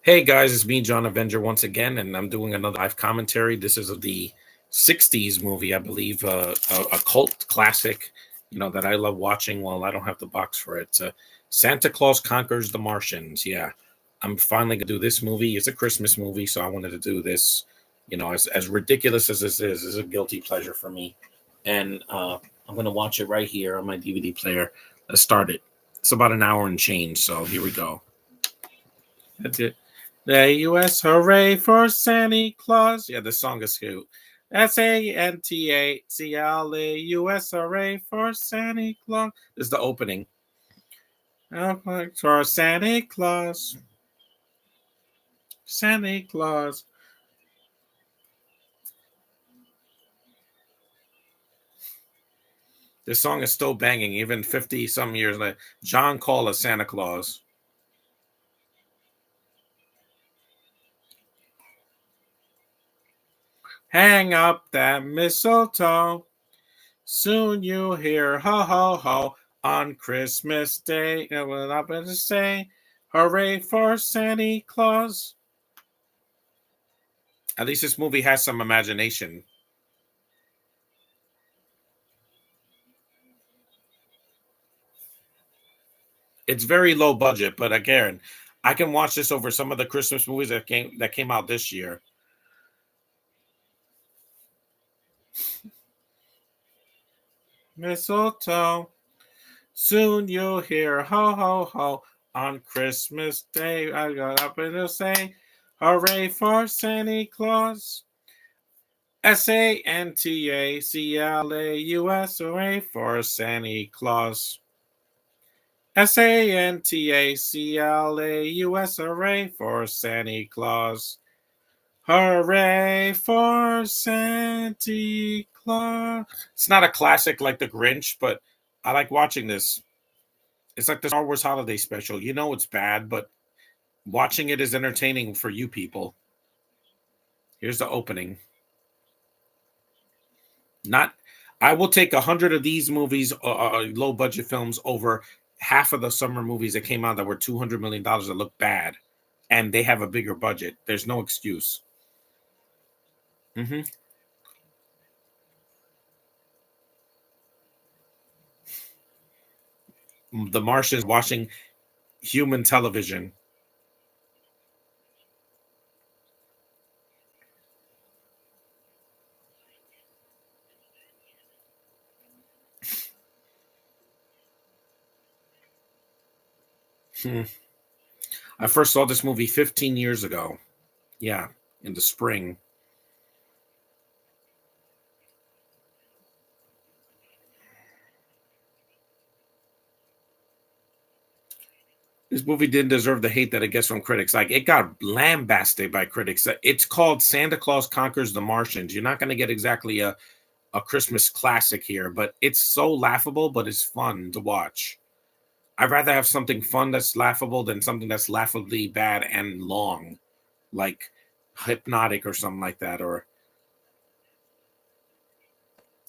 Hey guys, it's me, John Avenger, once again, and I'm doing another live commentary. This is of the '60s movie, I believe, a cult classic, that I love watching. While I don't have the box for it. Santa Claus Conquers the Martians. Yeah, I'm finally gonna do this movie. It's a Christmas movie, so I wanted to do this. As ridiculous as this is a guilty pleasure for me, and I'm gonna watch it right here on my DVD player. Let's start it. It's about an hour and change, so here we go. That's it. The U.S. Hooray for Santa Claus. Yeah, the song is cute. SANTACLAUS Hooray for Santa Claus. This is the opening. For Santa Claus. Santa Claus. This song is still banging, even 50 some years later. John Call as Santa Claus. Hang up that mistletoe. Soon you'll hear ho ho ho on Christmas Day. And what I'm going to say, hooray for Santa Claus. At least this movie has some imagination. It's very low budget, but again, I can watch this over some of the Christmas movies that came out this year. Mistletoe. Soon you'll hear ho ho ho on Christmas Day. I got up and to say, hooray for Santa Claus. SANTACLAUS, hooray for Santa Claus. SANTACLAUS, hooray for Santa Claus. Hooray for Santa Claus. It's not a classic like The Grinch, but I like watching this. It's like the Star Wars holiday special. You know it's bad, but watching it is entertaining for you people. Here's the opening. Not, I will take 100 of these movies, low budget films, over half of the summer movies that came out that were $200 million that look bad, and they have a bigger budget. There's no excuse. hmm The Martians watching human television. Hmm. I first saw this movie 15 years ago. Yeah, in the spring. This movie didn't deserve the hate that it gets from critics. Like, it got lambasted by critics. It's called Santa Claus Conquers the Martians. You're not going to get exactly a Christmas classic here, but it's so laughable, but it's fun to watch. I'd rather have something fun that's laughable than something that's laughably bad and long, like Hypnotic or something like that.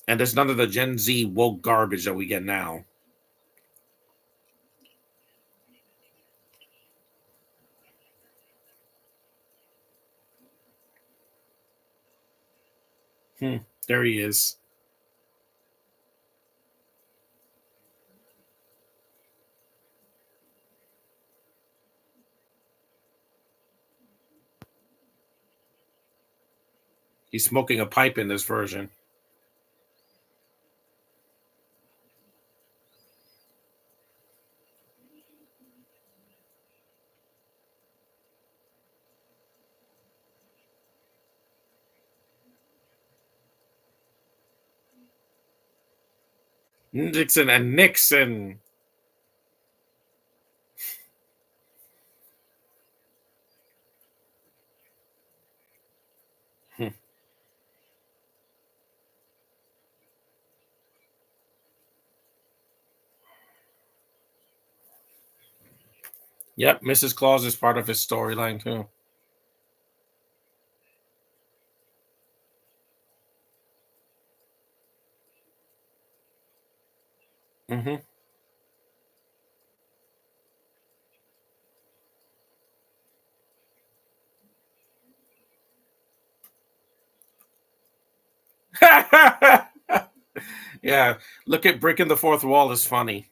And there's none of the Gen Z woke garbage that we get now. Hmm, there he is. He's smoking a pipe in this version. Nixon and Nixon. Hmm. Yep, Mrs. Claus is part of his storyline too. hmm Yeah, look at breaking the fourth wall is funny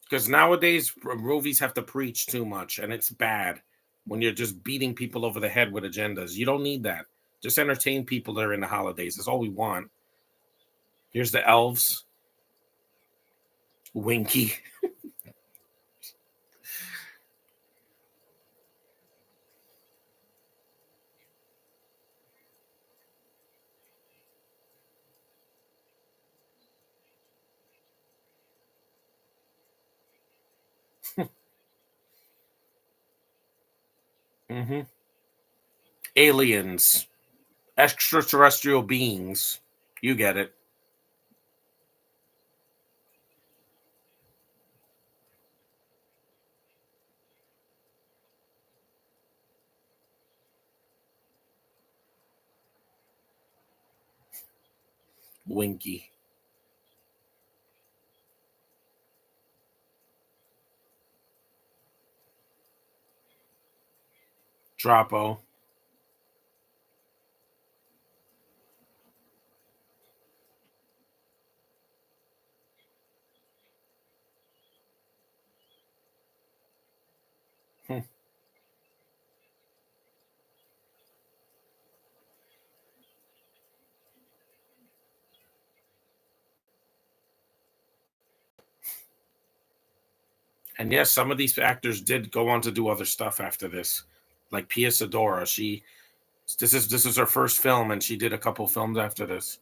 because nowadays movies have to preach too much, and it's bad when you're just beating people over the head with agendas. You don't need that. Just entertain people during the holidays. That's all we want. Here's the elves. Winky. Hmm. Aliens. Extraterrestrial beings. You get it. Winky. Dropo. Hmm. And yes, some of these actors did go on to do other stuff after this. Like Pia Sedora. This is her first film, and she did a couple films after this.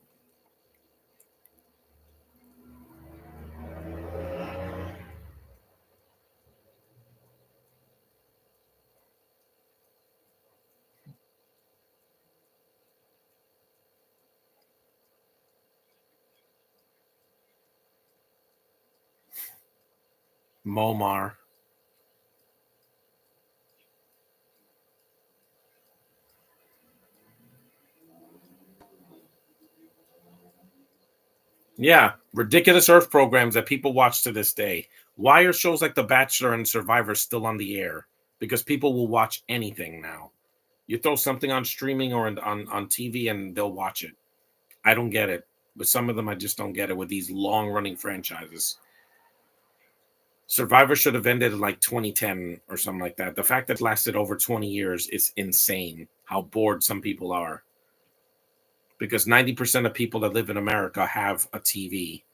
Momar. Yeah, ridiculous Earth programs that people watch to this day. Why are shows like The Bachelor and Survivor still on the air? Because people will watch anything now. You throw something on streaming or on TV and they'll watch it. I don't get it. But some of them I just don't get it with these long running franchises. Survivor should have ended in like 2010 or something like that. The fact that it lasted over 20 years is insane. How bored some people are. Because 90% of people that live in America have a TV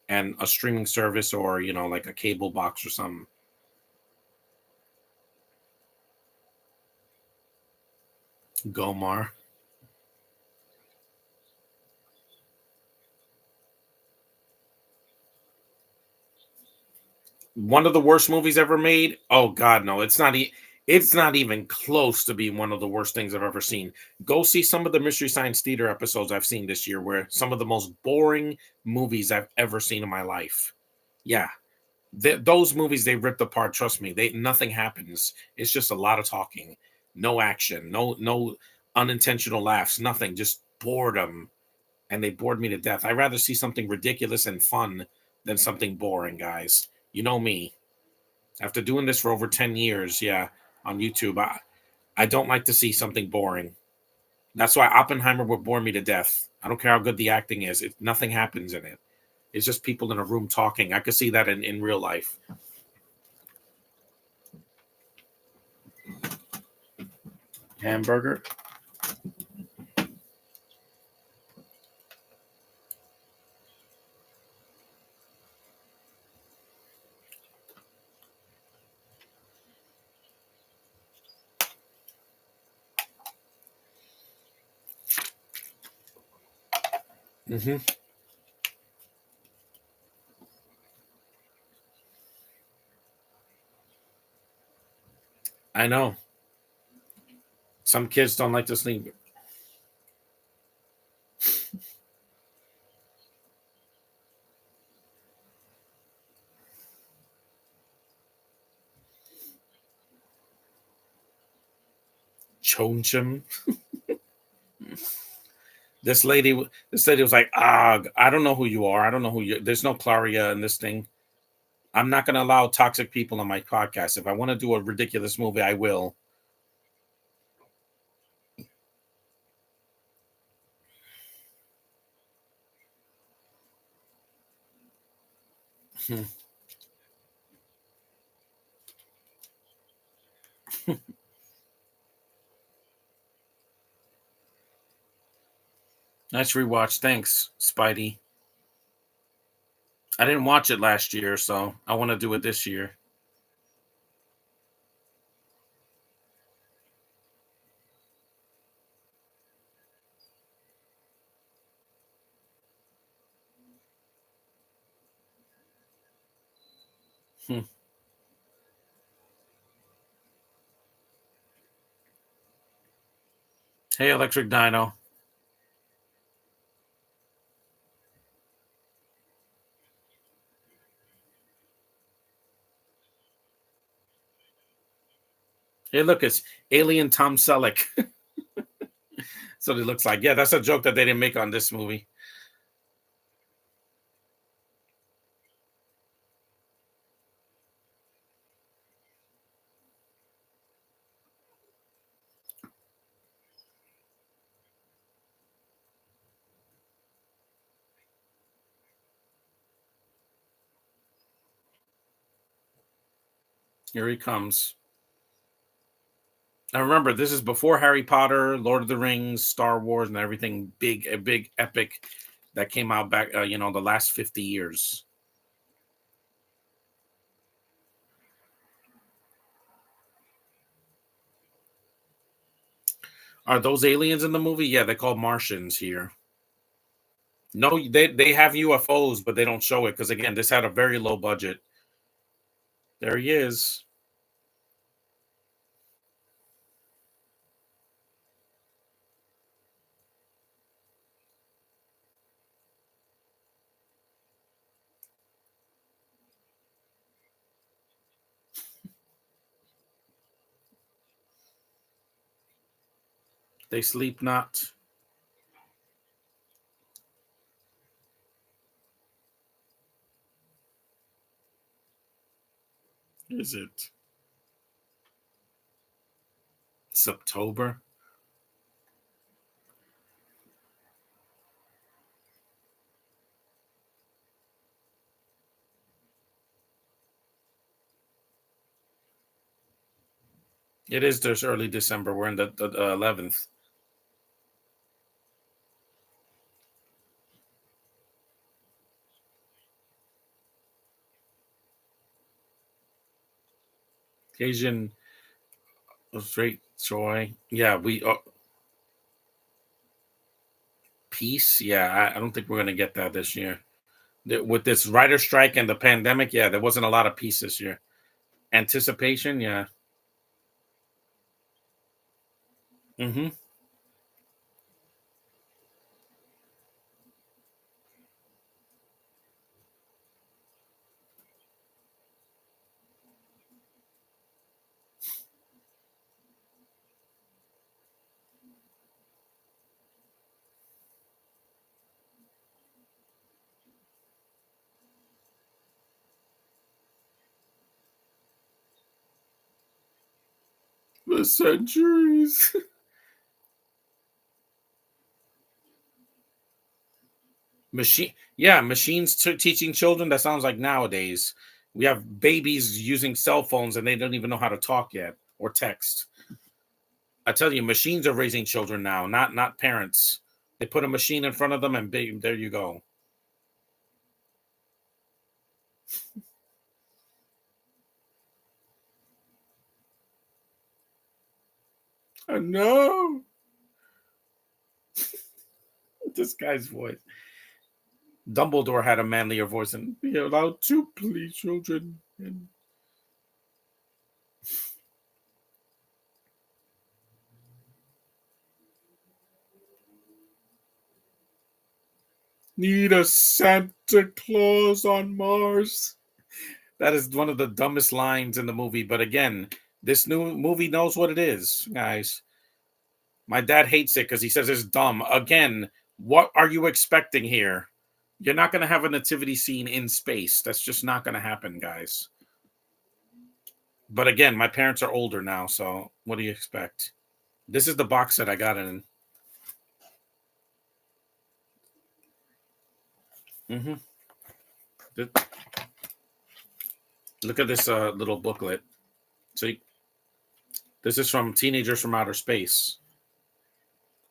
and a streaming service or, like a cable box or something. Gomar. One of the worst movies ever made? Oh God, no! It's not even close to being one of the worst things I've ever seen. Go see some of the Mystery Science Theater episodes I've seen this year, where some of the most boring movies I've ever seen in my life. Yeah, those movies they ripped apart. Trust me, they nothing happens. It's just a lot of talking, no action, no unintentional laughs, nothing. Just boredom, and they bored me to death. I'd rather see something ridiculous and fun than something boring, guys. You know me. After doing this for over 10 years, yeah, on YouTube, I don't like to see something boring. That's why Oppenheimer would bore me to death. I don't care how good the acting is. Nothing happens in it. It's just people in a room talking. I could see that in real life. Hamburger. Hmm. I know. Some kids don't like to sleep. Chonchim. This lady was like, I don't know who you are. I don't know who you. There's no Claria in this thing. I'm not going to allow toxic people on my podcast. If I want to do a ridiculous movie, I will. Hmm. Nice rewatch. Thanks, Spidey. I didn't watch it last year, so I want to do it this year. Hmm. Hey, Electric Dino. Hey, look, it's Alien Tom Selleck. So it looks like. Yeah, that's a joke that they didn't make on this movie. Here he comes. Now remember, this is before Harry Potter, Lord of the Rings, Star Wars, and everything big, a big epic that came out back, the last 50 years. Are those aliens in the movie? Yeah, they're called Martians here. No, they have UFOs, but they don't show it because again, this had a very low budget. There he is. They sleep not. Is it September? It is this early December. We're in the 11th. Asian straight joy. Yeah, we peace. Yeah, I don't think we're gonna get that this year. With this writer strike and the pandemic, yeah, there wasn't a lot of peace this year. Anticipation, yeah. Hmm. The centuries. Machines teaching children. That sounds like nowadays. We have babies using cell phones and they don't even know how to talk yet or text. I tell you, machines are raising children now, not parents. They put a machine in front of them and there you go. I know this guy's voice. Dumbledore had a manlier voice and be allowed to please children and need a Santa Claus on Mars. That is one of the dumbest lines in the movie. But again, this new movie knows what it is, guys. My dad hates it because he says it's dumb. Again, what are you expecting here? You're not going to have a nativity scene in space. That's just not going to happen, guys. But again, my parents are older now, so what do you expect? This is the box set I got in. Mm-hmm. Look at this little booklet. See, this is from Teenagers from Outer Space,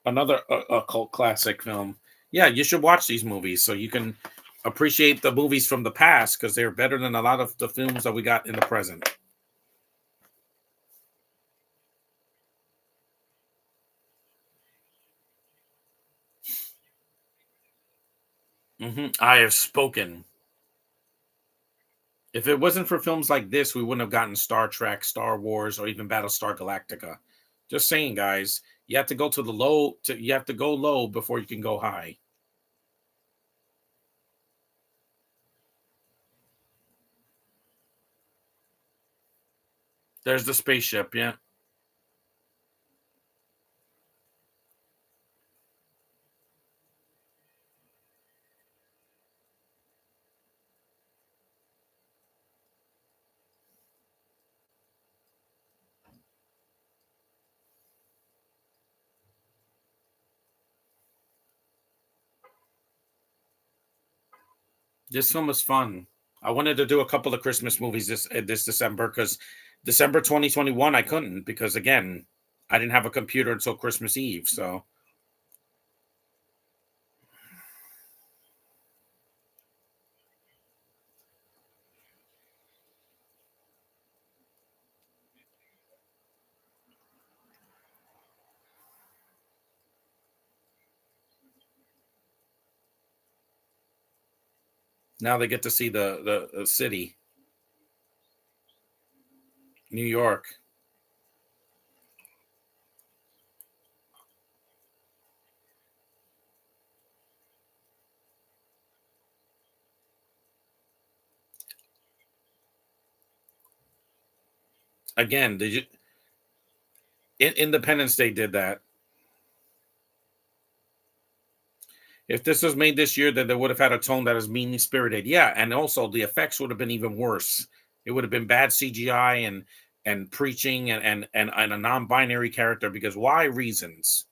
another cult classic film. Yeah, you should watch these movies so you can appreciate the movies from the past because they're better than a lot of the films that we got in the present. I have spoken. If it wasn't for films like this, we wouldn't have gotten Star Trek, Star Wars, or even Battlestar Galactica. Just saying, guys, you have to go to the low. You have to go low before you can go high. There's the spaceship. Yeah, this film was fun. I wanted to do a couple of Christmas movies this December because December 2021 I couldn't because again I didn't have a computer until Christmas Eve. So now they get to see the city, New York. Again, did you Independence Day did that? If this was made this year, then they would have had a tone that is mean spirited. Yeah, and also the effects would have been even worse. It would have been bad CGI and preaching and a non-binary character because why reasons?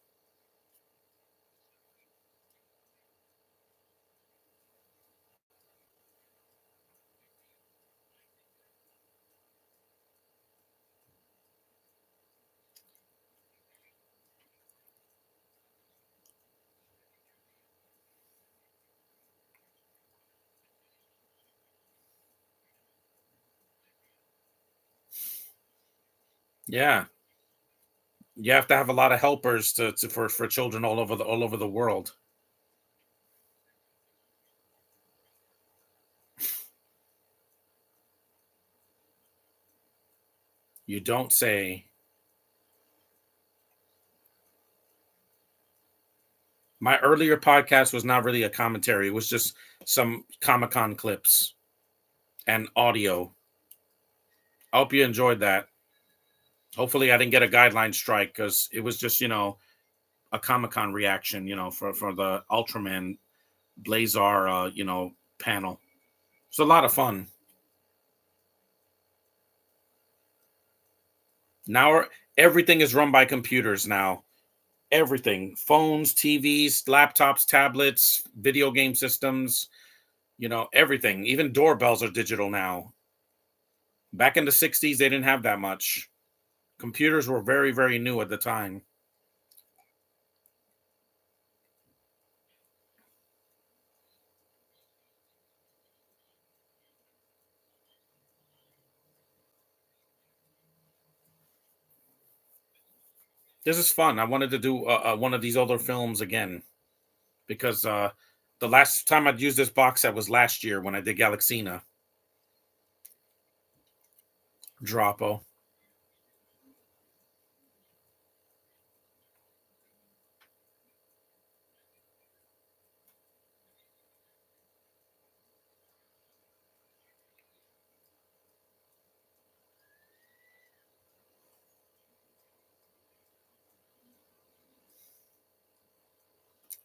Yeah, you have to have a lot of helpers for children all over the world. You don't say. My earlier podcast was not really a commentary; it was just some Comic Con clips and audio. I hope you enjoyed that. Hopefully, I didn't get a guideline strike because it was just a Comic Con reaction, for the Ultraman Blazar, panel. It's a lot of fun. Now everything is run by computers now. Everything, phones, TVs, laptops, tablets, video game systems, everything. Even doorbells are digital now. Back in the 60s, they didn't have that much. Computers were very, very new at the time. This is fun. I wanted to do one of these older films again because the last time I'd used this box set was last year when I did Galaxina. Droppo.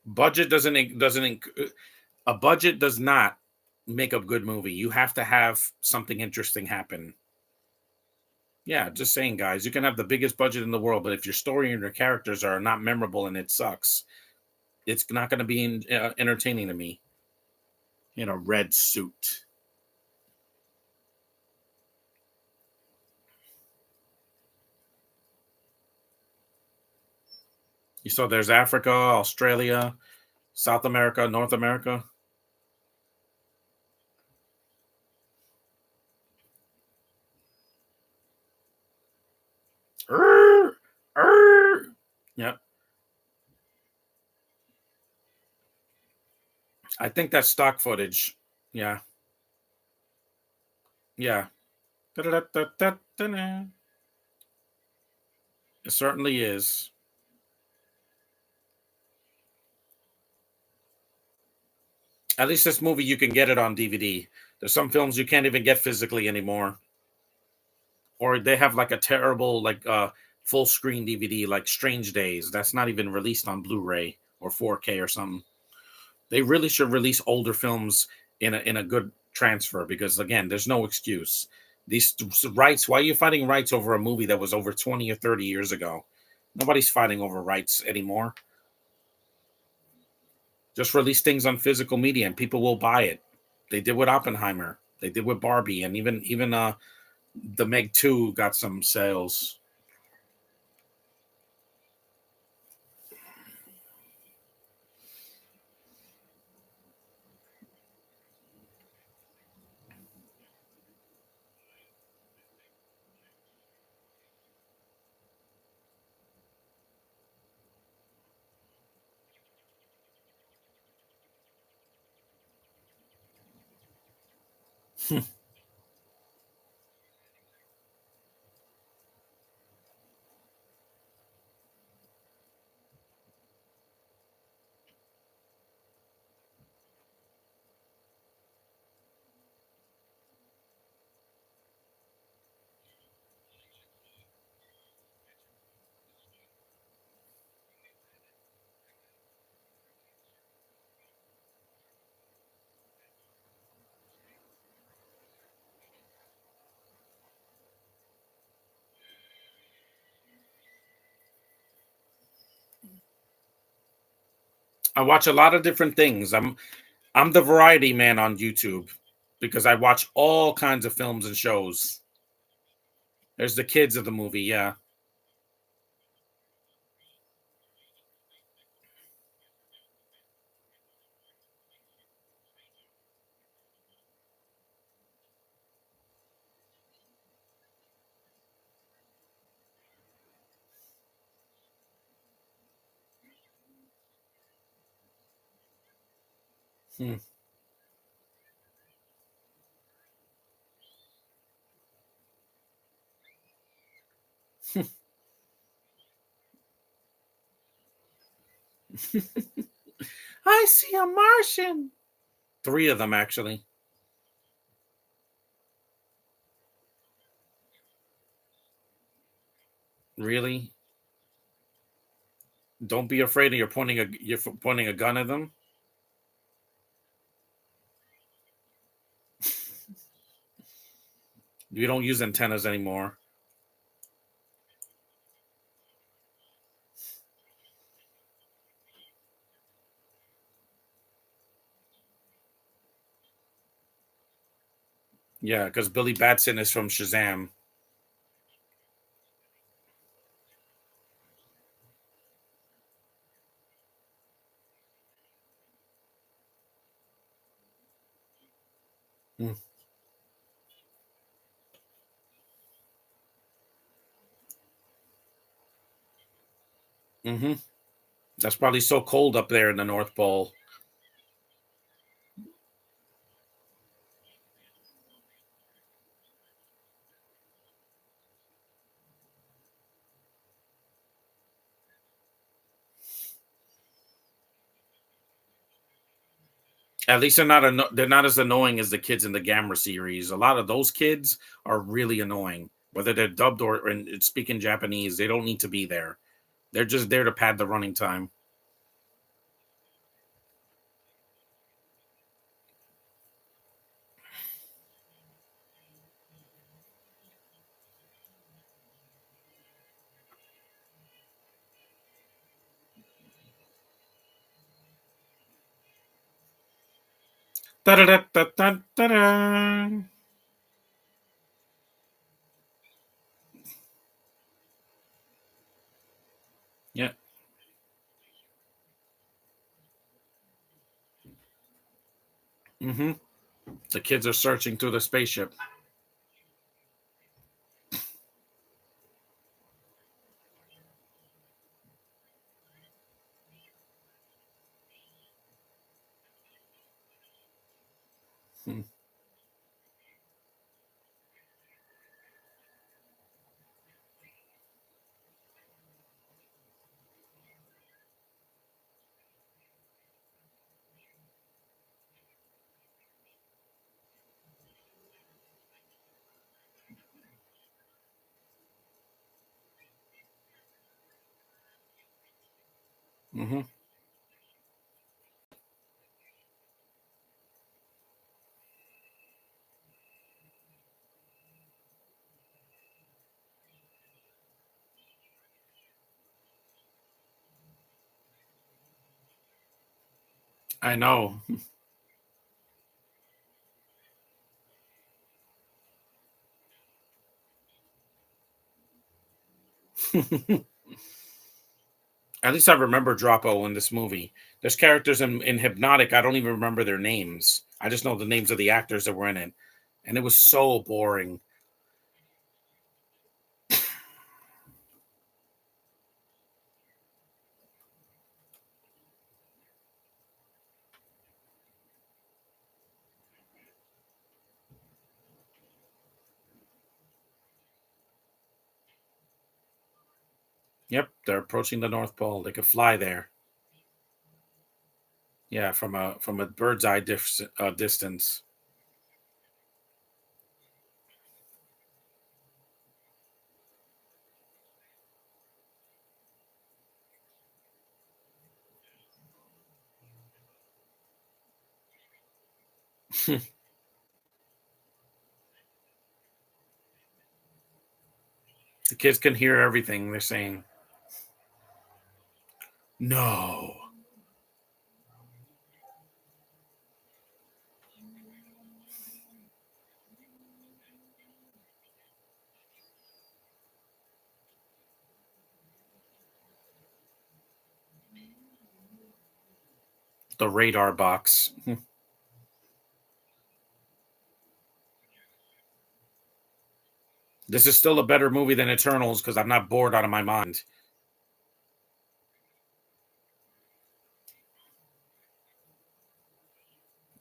Budget doesn't a budget does not make a good movie. You have to have something interesting happen. Yeah, just saying, guys. You can have the biggest budget in the world, but if your story and your characters are not memorable and it sucks, it's not going to be entertaining to me. In a red suit. So there's Africa, Australia, South America, North America. Arr, arr. Yeah, I think that's stock footage. Yeah, yeah. Da-da-da-da-da-da. It certainly is. At least this movie you can get it on DVD. There's some films you can't even get physically anymore, or they have like a terrible full screen DVD like Strange Days. That's not even released on Blu-ray or 4K or something. They really should release older films in a good transfer because again, there's no excuse. These rights. Why are you fighting rights over a movie that was over 20 or 30 years ago? Nobody's fighting over rights anymore. Just release things on physical media and people will buy it. They did with Oppenheimer. They did with Barbie, and even the Meg 2 got some sales. I watch a lot of different things. I'm the variety man on YouTube because I watch all kinds of films and shows. There's the kids of the movie, yeah. Hmm. I see a Martian. Three of them actually. Really? Don't be afraid of you're pointing a gun at them. You don't use antennas anymore. Yeah, because Billy Batson is from Shazam. Mm-hmm. That's probably so cold up there in the North Pole. At least they're not as annoying as the kids in the Gamma series. A lot of those kids are really annoying, whether they're dubbed or speaking Japanese. They don't need to be there. They're just there to pad the running time. Da-da-da-da-da-da-da. Yeah, Hmm. The kids are searching through the spaceship. Hmm. I know. At least I remember Droppo in this movie. There's characters in Hypnotic. I don't even remember their names. I just know the names of the actors that were in it. And it was so boring. Yep, they're approaching the North Pole. They could fly there. Yeah, from a bird's eye distance. The kids can hear everything they're saying. No. The radar box. This is still a better movie than Eternals because I'm not bored out of my mind.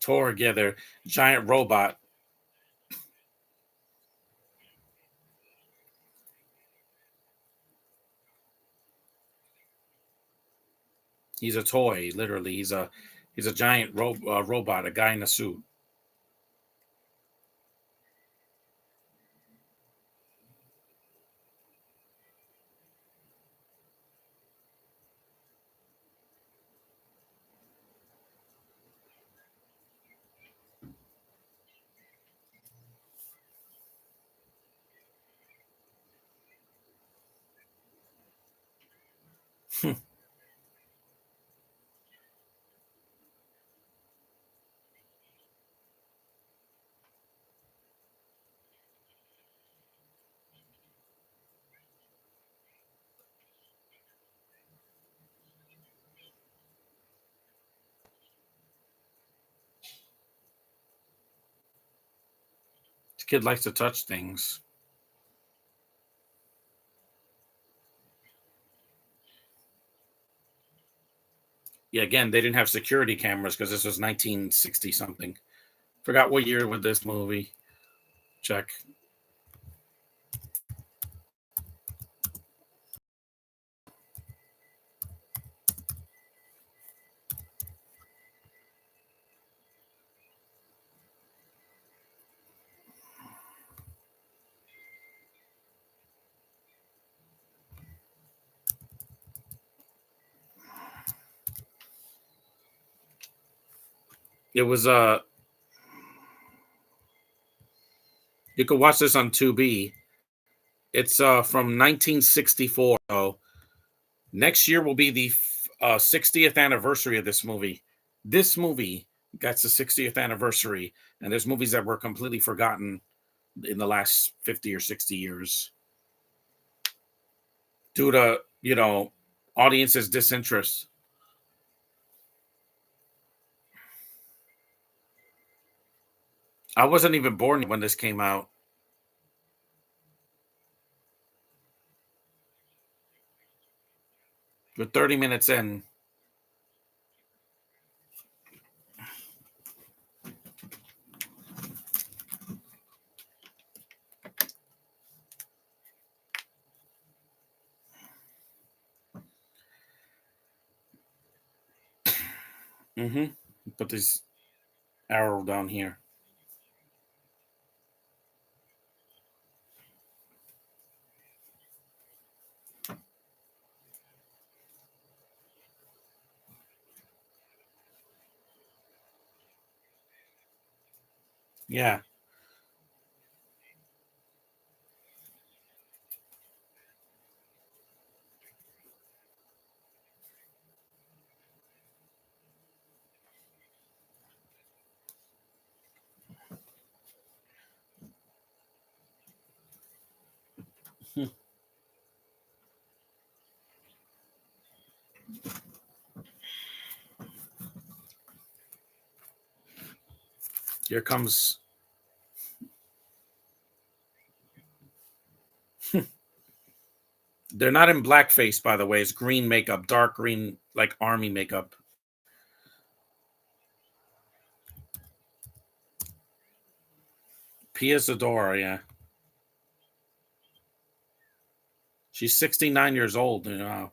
Together, giant robot. He's a toy, literally. He's a giant robot, a guy in a suit. This kid likes to touch things. Yeah, again, they didn't have security cameras because this was 1960 something. Forgot what year with this movie. Check. It was you could watch this on 2B. It's from 1964. So next year will be the 60th anniversary of this movie. This movie got the 60th anniversary, and there's movies that were completely forgotten in the last 50 or 60 years due to, audiences' disinterest. I wasn't even born when this came out. We're 30 minutes in. Mm-hmm. Put this arrow down here. Yeah. Here comes. They're not in blackface, by the way. It's green makeup, dark green, like army makeup. Pia Zadora, yeah. She's 69 years old. You know.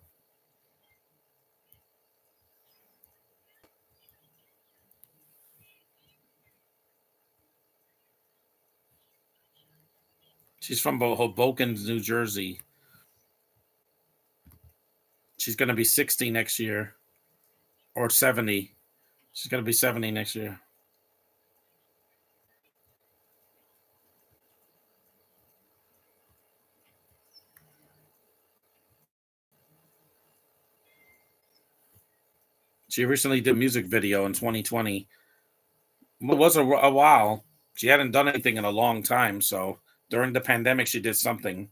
She's from Hoboken, New Jersey. She's going to be 60 next year or 70. She's going to be 70 next year. She recently did a music video in 2020. It was a while. She hadn't done anything in a long time. So during the pandemic, she did something.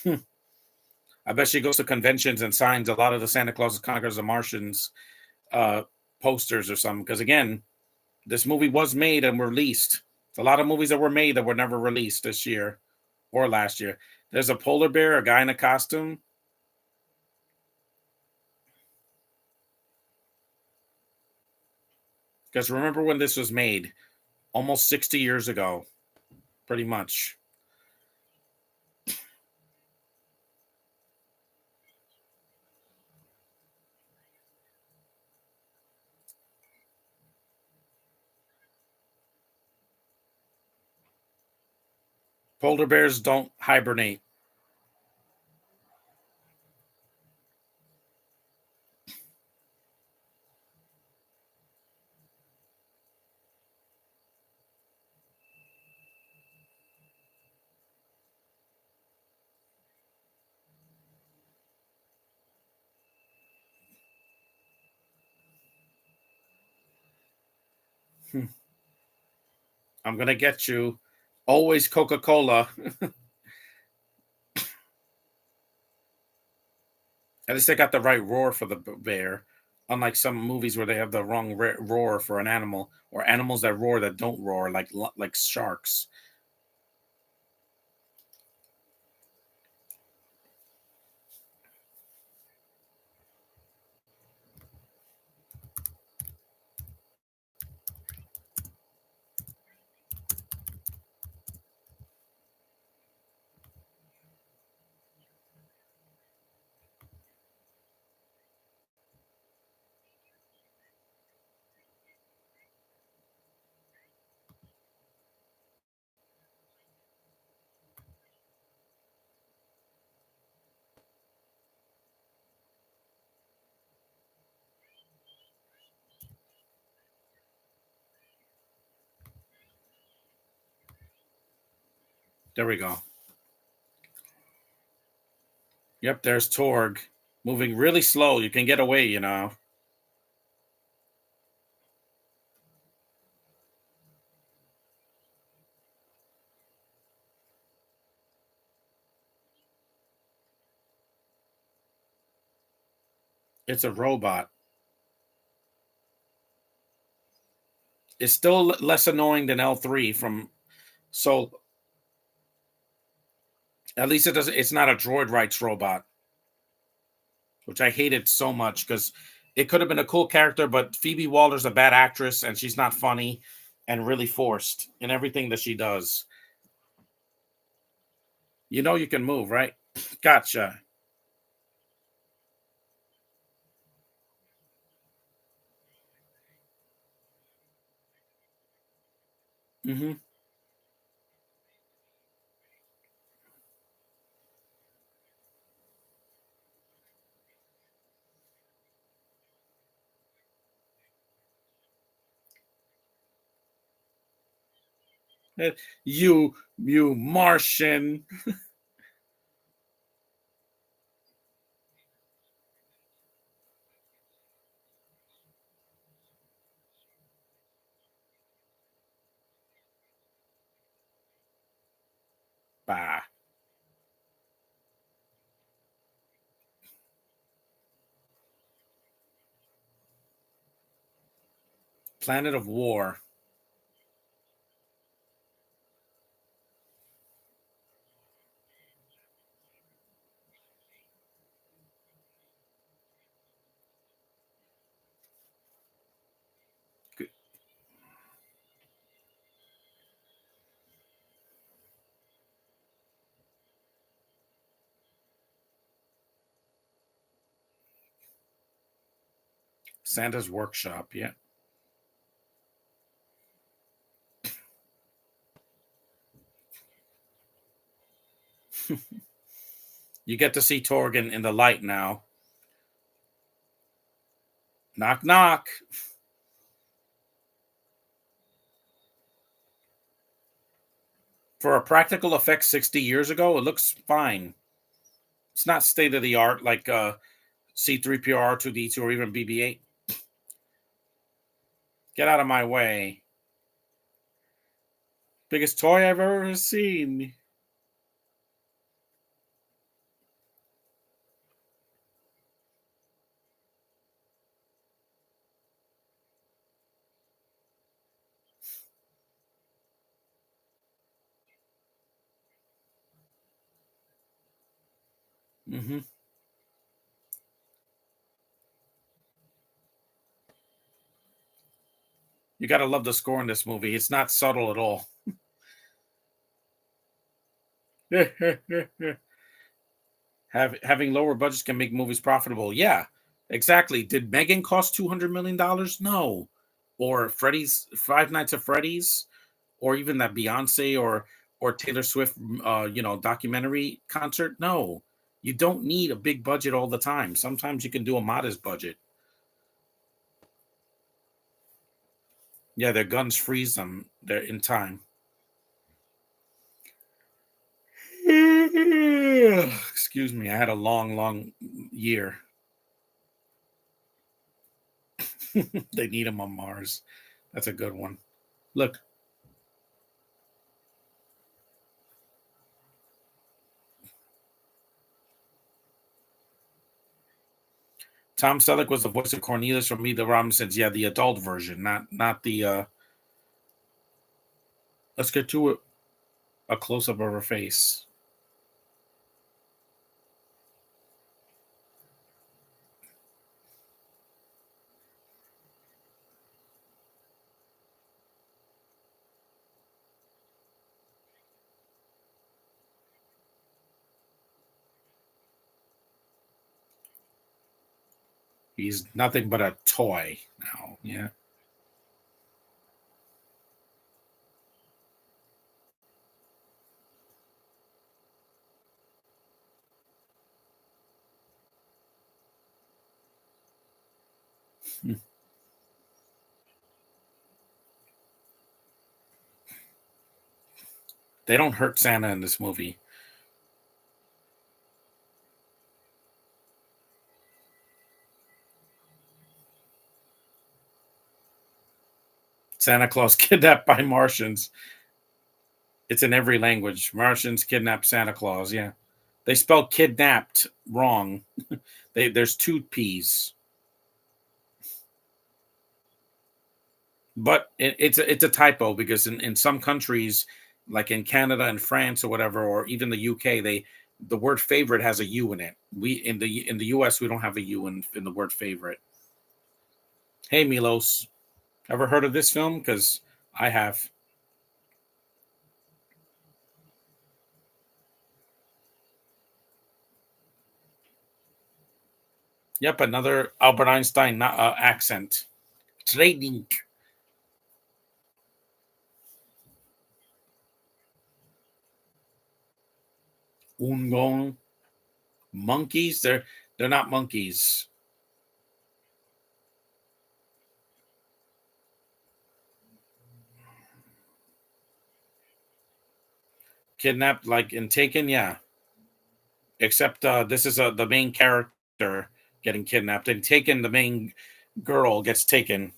I bet she goes to conventions and signs a lot of the Santa Claus Conquers the Martians uh, posters or something. Because again, this movie was made and released. A lot of movies that were made that were never released this year or last year. There's a polar bear, a guy in a costume. Because remember when this was made? Almost 60 years ago, pretty much. Polar bears don't hibernate. I'm going to get you. Always Coca Cola. At least they got the right roar for the bear. Unlike some movies where they have the wrong roar for an animal, or animals that roar that don't roar, like sharks. There we go. Yep, there's Torg moving really slow. You can get away, you know. It's a robot. It's still less annoying than L3 from so at least it doesn't it's not a droid rights robot, which I hated so much because it could have been a cool character, but Phoebe Waller's a bad actress and she's not funny and really forced in everything that she does. You know you can move, right? Gotcha. Hmm. You Martian. Bah. Planet of War. Santa's Workshop. Yeah. You get to see Torgan in the light now. Knock knock. For a practical effect 60 years ago, it looks fine. It's not state of the art like C3PO, R2D2, or even BB-8. Get out of my way. Biggest toy I've ever seen. Hmm. You got to love the score in this movie. It's not subtle at all. Having lower budgets can make movies profitable. Yeah, exactly. Did Megan cost $200 million? No. Or Freddy's Five Nights at Freddy's, or even that Beyonce or Taylor Swift, documentary concert. No, you don't need a big budget all the time. Sometimes you can do a modest budget. Yeah, their guns freeze them. They're in time. Excuse me. I had a long, long year. They need them on Mars. That's a good one. Look, Tom Selleck was the voice of Cornelius from Meet the Robinsons. Yeah, the adult version, not the. Let's get to it. A close up of her face. He's nothing but a toy now. Yeah. They don't hurt Santa in this movie. Santa Claus kidnapped by Martians. It's in every language. Martians kidnap Santa Claus. Yeah. They spell kidnapped wrong. There's two P's. But it's a typo because in some countries, like in Canada and France or whatever, or even the UK, the word favorite has a U in it. We in the US we don't have a U in the word favorite. Hey Milos, ever heard of this film? Because I have. Yep, another Albert Einstein accent. Trading. Ungong. Monkeys? They're not monkeys. Kidnapped like in Taken, yeah. Except this is the main character getting kidnapped. And Taken, the main girl gets taken.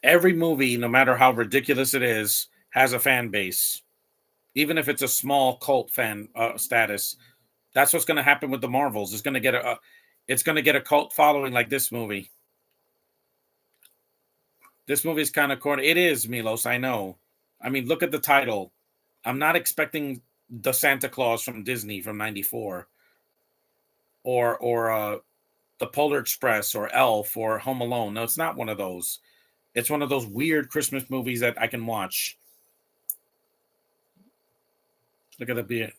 Every movie, no matter how ridiculous it is, has a fan base. Even if it's a small cult fan status, that's what's going to happen with the Marvels. It's going to get a cult following like this movie. This movie is kind of corny. It is, Milos. I know. I mean, look at the title. I'm not expecting the Santa Claus from Disney from '94 or the Polar Express or Elf or Home Alone. No, it's not one of those. It's one of those weird Christmas movies that I can watch. Look at the beer.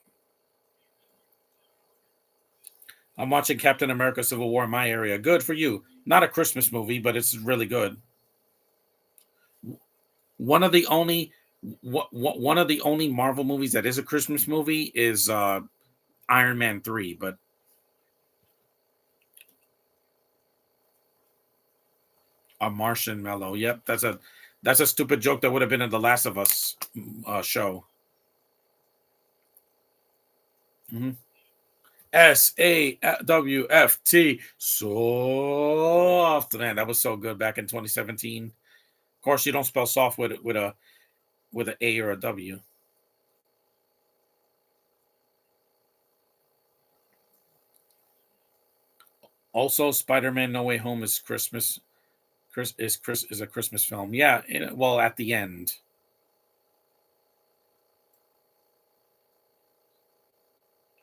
I'm watching Captain America: Civil War in my area. Good for you. Not a Christmas movie, but it's really good. One of the only one of the only Marvel movies that is a Christmas movie is Iron Man 3, but a Martian mellow. Yep, that's a stupid joke that would have been in the Last of Us show. Mhm. SAWFT. Soft. Man, that was so good back in 2017. Of course, you don't spell soft with an A or a W. Also, Spider-Man: No Way Home is Christmas. Chris is a Christmas film. Yeah, well, at the end,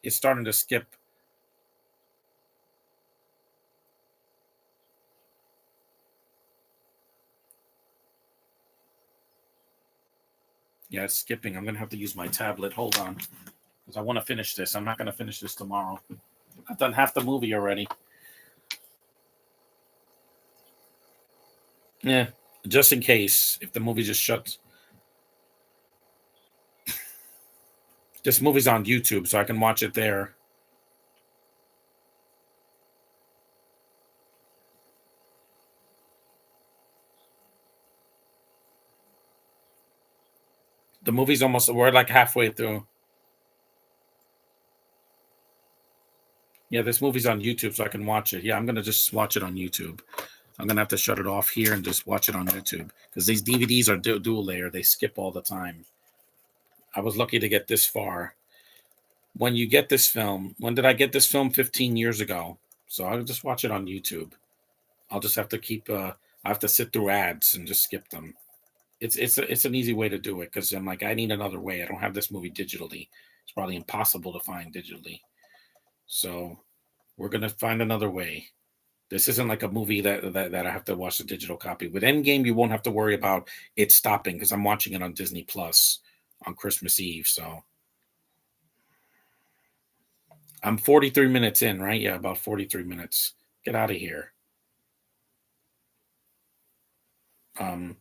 it's starting to skip. Yeah, it's skipping. I'm gonna have to use my tablet. Hold on, because I want to finish this. I'm not gonna finish this tomorrow. I've done half the movie already. Yeah, just in case if the movie just shuts. This movie's on YouTube, so I can watch it there. The movie's almost. We're like halfway through. Yeah, this movie's on YouTube, so I can watch it. Yeah, I'm gonna just watch it on YouTube. I'm gonna have to shut it off here and just watch it on YouTube because these DVDs are dual layer. They skip all the time. I was lucky to get this far. When you get this film, when did I get this film? 15 years ago. So I'll just watch it on YouTube. I'll just have to keep. I have to sit through ads and just skip them. It's an easy way to do it because I'm like I need another way. I don't have this movie digitally. It's probably impossible to find digitally. So we're gonna find another way. This isn't like a movie that I have to watch the digital copy. With Endgame, you won't have to worry about it stopping because I'm watching it on Disney Plus on Christmas Eve. So I'm 43 minutes in, right? Yeah, about 43 minutes. Get out of here. Um,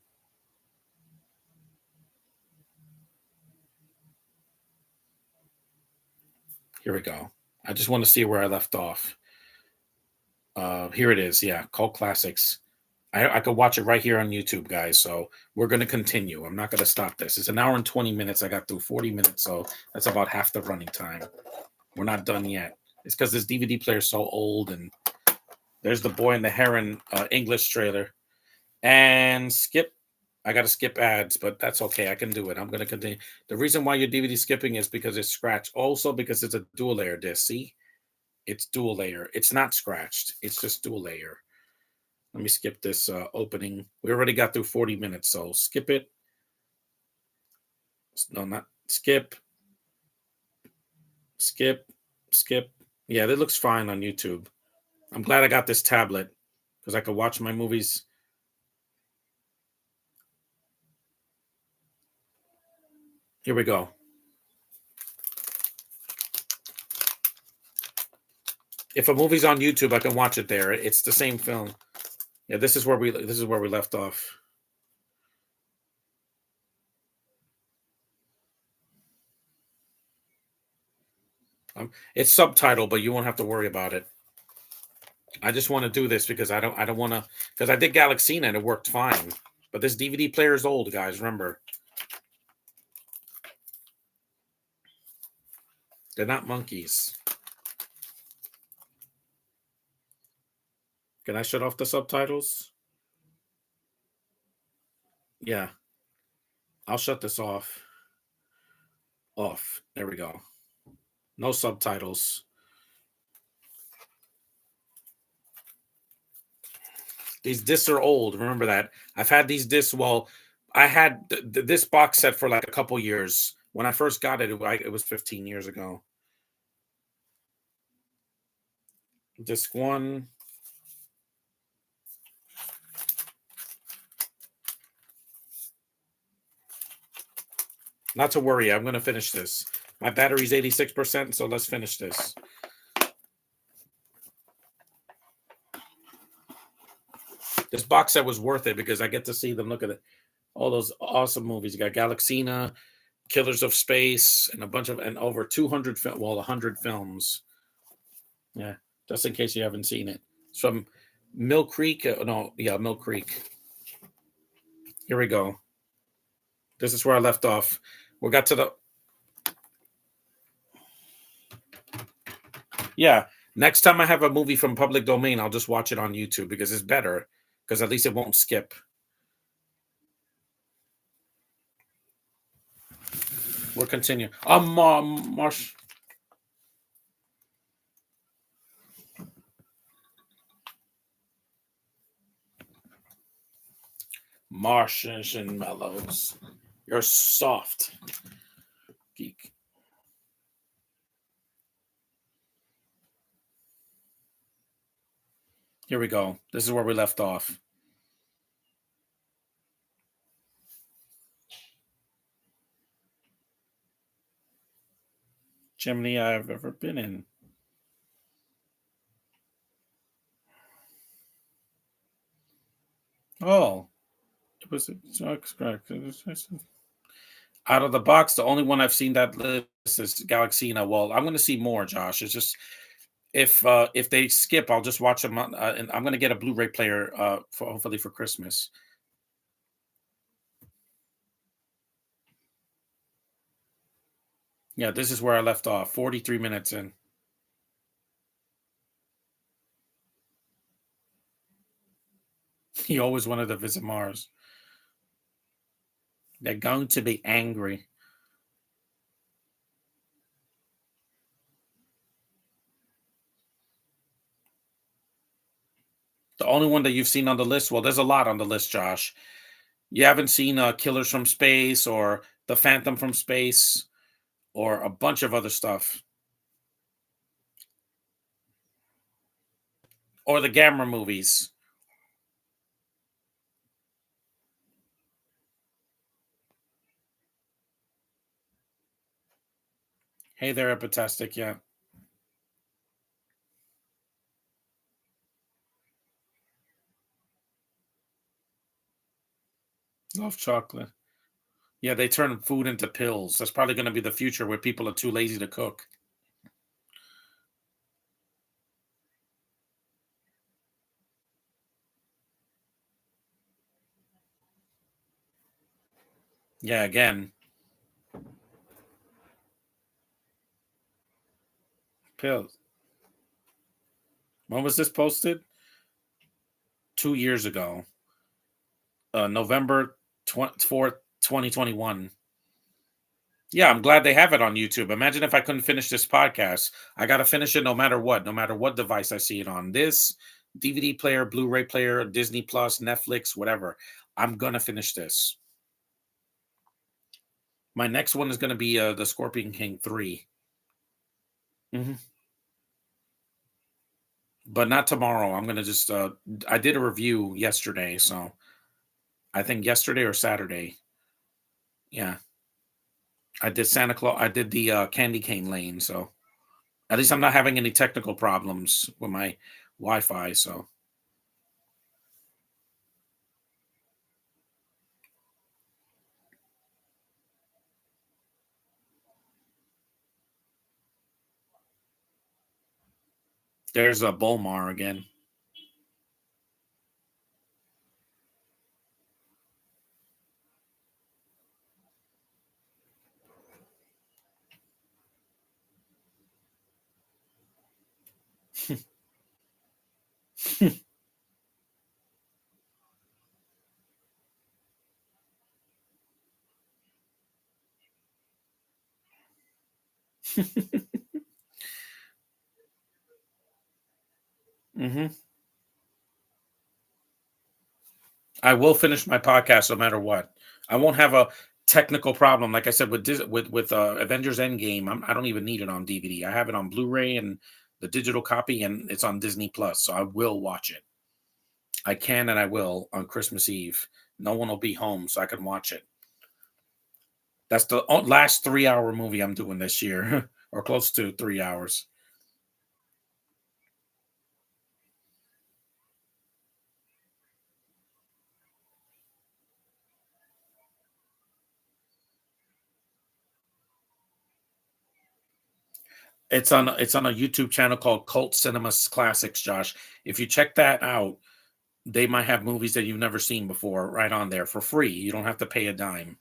Here we go. I just want to see where I left off. Here it is. Yeah, cult classics. I could watch it right here on YouTube, guys. So we're going to continue. I'm not going to stop this. It's an hour and 20 minutes. I got through 40 minutes. So that's about half the running time. We're not done yet. It's because this DVD player is so old. And there's the Boy and the Heron English trailer. And skip. I got to skip ads, but that's okay. I can do it. I'm going to continue. The reason why your DVD skipping is because it's scratched. Also because it's a dual layer disc. See, it's dual layer. It's not scratched. It's just dual layer. Let me skip this opening. We already got through 40 minutes, so skip it. No, not skip, skip, skip. Yeah, that looks fine on YouTube. I'm glad I got this tablet because I could watch my movies. Here we go. If a movie's on YouTube, I can watch it there. It's the same film. Yeah, this is where we left off. It's subtitled, but you won't have to worry about it. I just want to do this because I don't want to, because I did Galaxina and it worked fine. But this DVD player is old, guys. Remember, they're not monkeys. Can I shut off the subtitles? Yeah, I'll shut this off. Off. There we go. No subtitles. These discs are old. Remember that. I've had these discs. Well, I had this box set for like a couple years. When I first got it, it was 15 years ago. Disc one. Not to worry. I'm going to finish this. My battery's 86%, so let's finish this. This box set was worth it because I get to see them. Look at it. All those awesome movies. You got Galaxina, Killers of Space, and a bunch of, and over 200, 100 films. Yeah, just in case you haven't seen it. It's from Mill Creek. Mill Creek. Here we go. This is where I left off. We got to the. Yeah, next time I have a movie from public domain, I'll just watch it on YouTube because it's better. Because at least it won't skip. We'll continue. Martians and mellows. You're soft, geek. Here we go. This is where we left off. Chimney I've ever been in. Oh, it was out of the box. The only one I've seen that list is Galaxina. Well, I'm going to see more, Josh. It's just if they skip, I'll just watch them. And I'm going to get a Blu-ray player for hopefully for Christmas. Yeah, this is where I left off. 43 minutes in. He always wanted to visit Mars. They're going to be angry. The only one that you've seen on the list, well, there's a lot on the list, Josh. You haven't seen Killers from Space or The Phantom from Space or a bunch of other stuff. Or the Gamma movies. Hey there, Epitastic, yeah. Love chocolate. Yeah, they turn food into pills. That's probably going to be the future where people are too lazy to cook. Yeah, again. Pills. When was this posted? 2 years ago. November for 2021. Yeah, I'm glad they have it on YouTube. Imagine if I couldn't finish this podcast. I got to finish it no matter what device I see it on. This DVD player, Blu-ray player, Disney Plus, Netflix, whatever. I'm going to finish this. My next one is going to be the Scorpion King 3. Mhm. But not tomorrow. I'm going to just I did a review yesterday, so I think yesterday or Saturday. Yeah. I did Santa Claus. I did the Candy Cane Lane, so at least I'm not having any technical problems with my Wi-Fi. So there's a Bolmar again. Hmm. I will finish my podcast no matter what. I won't have a technical problem. Like I said with Avengers Endgame, I don't even need it on DVD. I have it on Blu-ray and the digital copy, and it's on Disney Plus. So I will watch it. I can and I will on Christmas Eve. No one will be home, so I can watch it. That's the last 3 hour movie I'm doing this year, or close to 3 hours. It's on a YouTube channel called Cult Cinemas Classics, Josh. If you check that out, they might have movies that you've never seen before right on there for free. You don't have to pay a dime.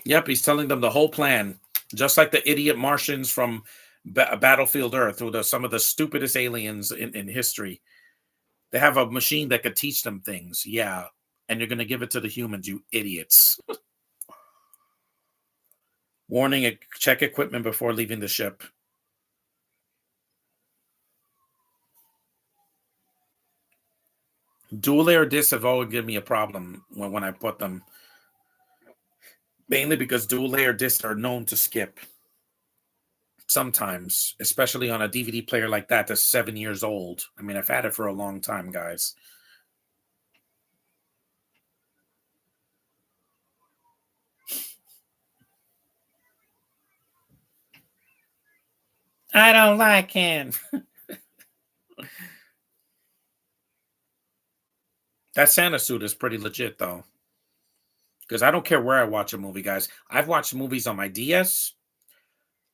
Yep, he's telling them the whole plan, just like the idiot Martians from Battlefield Earth, who are some of the stupidest aliens in history. They have a machine that could teach them things. Yeah, and you're going to give it to the humans, you idiots. Warning: check equipment before leaving the ship. Dual layer discs have always given me a problem when I put them, mainly because dual layer discs are known to skip sometimes, especially on a DVD player like that that's 7 years old. I mean, I've had it for a long time, guys. I don't like him. That Santa suit is pretty legit, though, because I don't care where I watch a movie, guys. I've watched movies on my DS.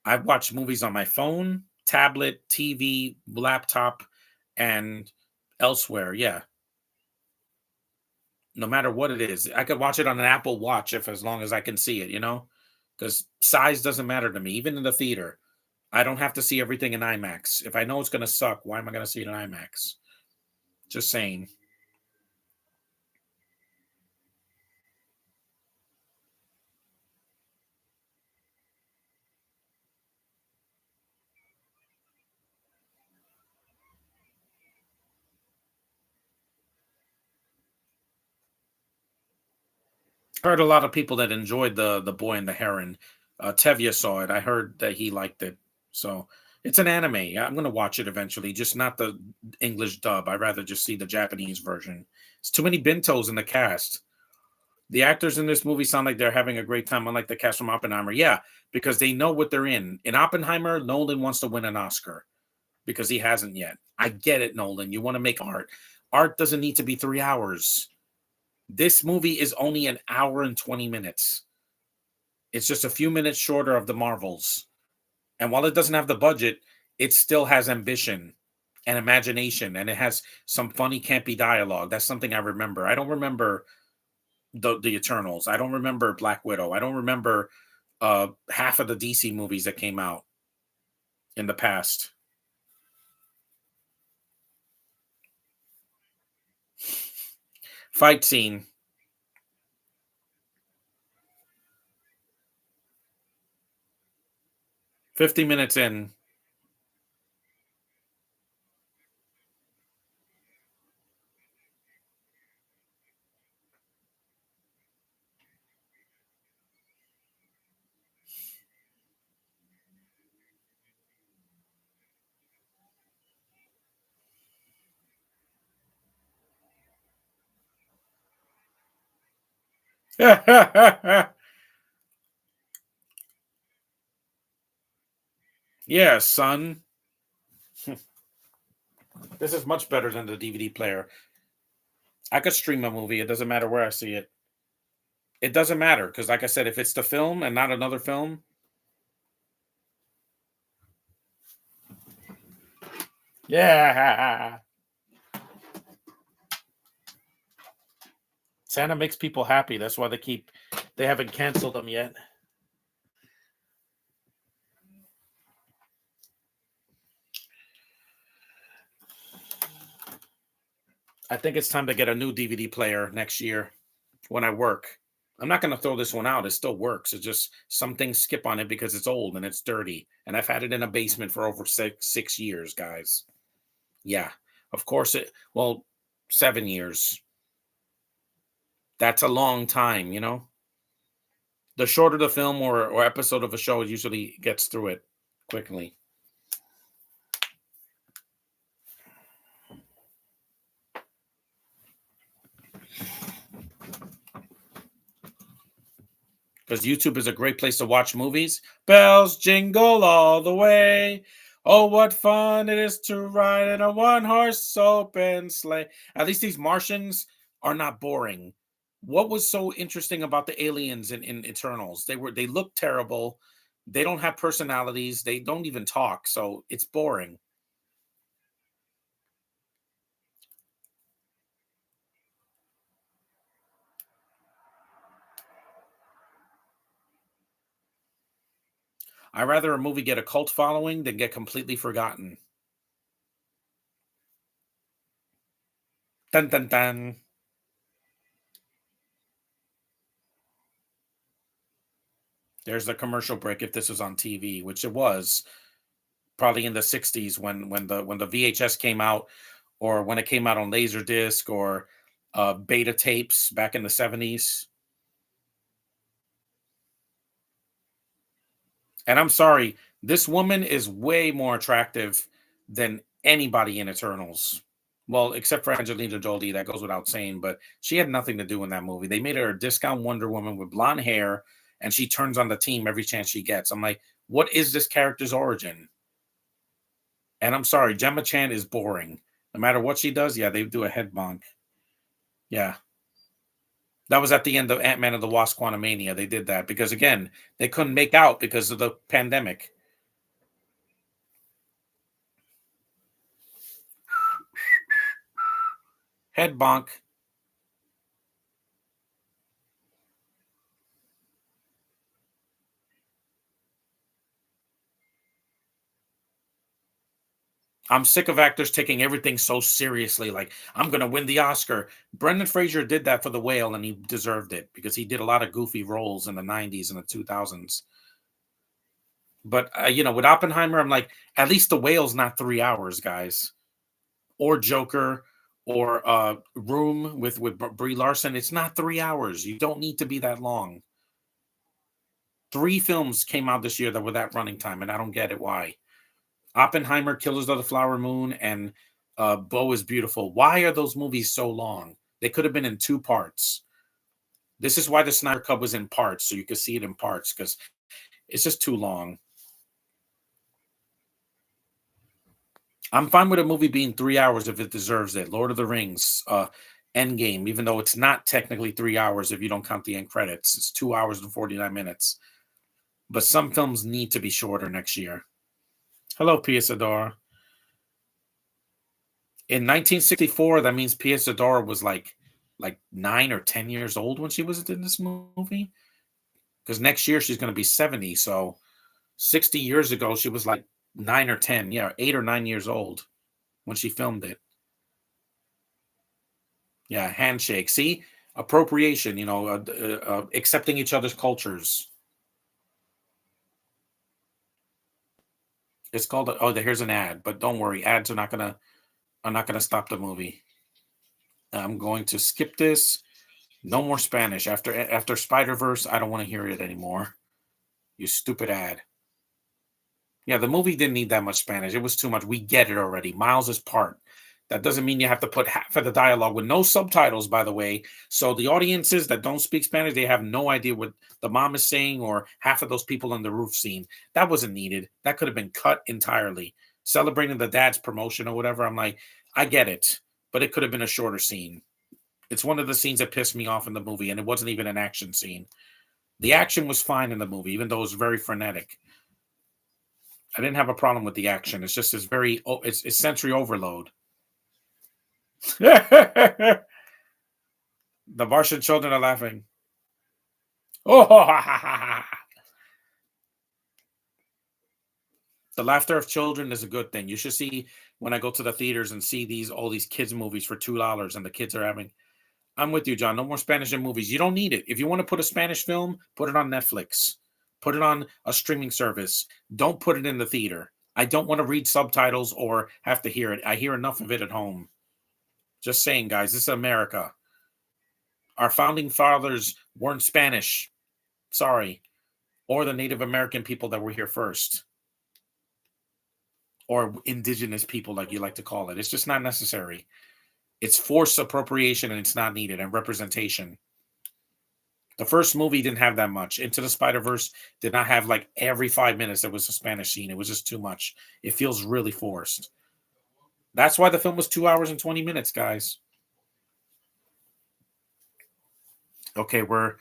I've watched movies on my phone, tablet, TV, laptop, and elsewhere. Yeah, no matter what it is, I could watch it on an Apple Watch if as long as I can see it. Because size doesn't matter to me, even in the theater. I don't have to see everything in IMAX. If I know it's going to suck, why am I going to see it in IMAX? Just saying. Heard a lot of people that enjoyed the Boy and the Heron. Tevye saw it. I heard that he liked it. So it's an anime. Yeah, I'm gonna watch it eventually, just not the English dub. I'd rather just see the Japanese version. It's too many bentos in the cast. The actors in this movie sound like they're having a great time, unlike the cast from Oppenheimer. Yeah, because they know what they're in. In Oppenheimer, Nolan wants to win an Oscar because he hasn't yet. I get it, Nolan. You want to make art. Art doesn't need to be 3 hours. This movie is only an hour and 20 minutes. It's just a few minutes shorter of the Marvels. And while it doesn't have the budget, it still has ambition and imagination, and it has some funny, campy dialogue. That's something I remember. I don't remember the Eternals. I don't remember Black Widow. I don't remember half of the DC movies that came out. in the past. Fight scene. 50 minutes in. Yeah, son. This is much better than the DVD player. I could stream a movie. It doesn't matter where I see it. It doesn't matter because, like I said, if it's the film and not another film, yeah. Santa makes people happy. That's why they haven't canceled them yet. I think it's time to get a new DVD player next year when I work. I'm not going to throw this one out. It still works. It's just some things skip on it because it's old and it's dirty. And I've had it in a basement for over six years, guys. Yeah, of course well, 7 years. That's a long time, you know? The shorter the film or episode of a show, it usually gets through it quickly. Because YouTube is a great place to watch movies. Bells jingle all the way. Oh, what fun it is to ride in a one-horse open sleigh. At least these Martians are not boring. What was so interesting about the aliens in Eternals? They look terrible. They don't have personalities. They don't even talk. So it's boring. I'd rather a movie get a cult following than get completely forgotten. Dun dun dun. There's the commercial break if this was on TV, which it was probably in the 60s when the VHS came out or when it came out on Laserdisc or beta tapes back in the 70s. And I'm sorry, this woman is way more attractive than anybody in Eternals. Well, except for Angelina Jolie, that goes without saying, but she had nothing to do in that movie. They made her a discount Wonder Woman with blonde hair, and she turns on the team every chance she gets. I'm like, what is this character's origin? And I'm sorry, Gemma Chan is boring. No matter what she does, yeah, they do a head bonk. Yeah. That was at the end of Ant-Man and the Wasp: Quantumania. They did that because again, they couldn't make out because of the pandemic. Head bonk. I'm sick of actors taking everything so seriously. Like, I'm going to win the Oscar. Brendan Fraser did that for The Whale, and he deserved it because he did a lot of goofy roles in the 90s and the 2000s. But, with Oppenheimer, I'm like, at least The Whale's not 3 hours, guys. Or Joker or Room with Brie Larson. It's not 3 hours. You don't need to be that long. 3 films came out this year that were that running time, and I don't get it why. Oppenheimer, Killers of the Flower Moon, and Beau is Beautiful. Why are those movies so long? They could have been in 2 parts. This is why the Snyder Cut was in parts, so you could see it in parts because it's just too long. I'm fine with a movie being 3 hours if it deserves it. Lord of the Rings, Endgame, even though it's not technically 3 hours if you don't count the end credits, it's 2 hours and 49 minutes. But some films need to be shorter next year. Hello, Pia Sador. In 1964, that means Pia Sador was like 9 or 10 years old when she was in this movie. Because next year she's going to be 70. So 60 years ago, she was like 9 or 10, yeah, 8 or 9 years old when she filmed it. Yeah, handshake. See, appropriation. Accepting each other's cultures. It's called. Oh, here's an ad, but don't worry, ads are not gonna stop the movie. I'm going to skip this. No more Spanish after Spider Verse. I don't want to hear it anymore. You stupid ad. Yeah, the movie didn't need that much Spanish. It was too much. We get it already. Miles is part. That doesn't mean you have to put half of the dialogue with no subtitles, by the way. So the audiences that don't speak Spanish, they have no idea what the mom is saying or half of those people on the roof scene. That wasn't needed. That could have been cut entirely. Celebrating the dad's promotion or whatever. I'm like, I get it, but it could have been a shorter scene. It's one of the scenes that pissed me off in the movie, and it wasn't even an action scene. The action was fine in the movie, even though it was very frenetic. I didn't have a problem with the action. It's just it's sensory overload. The Martian children are laughing. Oh, the laughter of children is a good thing. You should see when I go to the theaters and see all these kids movies for $2, and the kids are having. I'm with you, John. No more Spanish in movies. You don't need it. If you want to put a Spanish film, put it on Netflix. Put it on a streaming service. Don't put it in the theater. I don't want to read subtitles or have to hear it. I hear enough of it at home. Just saying, guys, this is America. Our founding fathers weren't Spanish. Sorry. Or the Native American people that were here first. Or indigenous people, like you like to call it. It's just not necessary. It's forced appropriation and it's not needed, and representation. The first movie didn't have that much. Into the Spider-Verse did not have like every 5 minutes there was a Spanish scene. It was just too much. It feels really forced. That's why the film was 2 hours and 20 minutes, guys. Okay, we're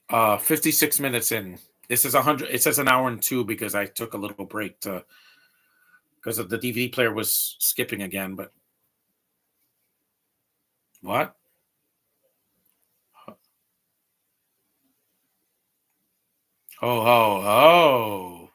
56 minutes in. This is 100. It says an hour and two because I took a little break because the DVD player was skipping again. But what? Oh, oh, oh.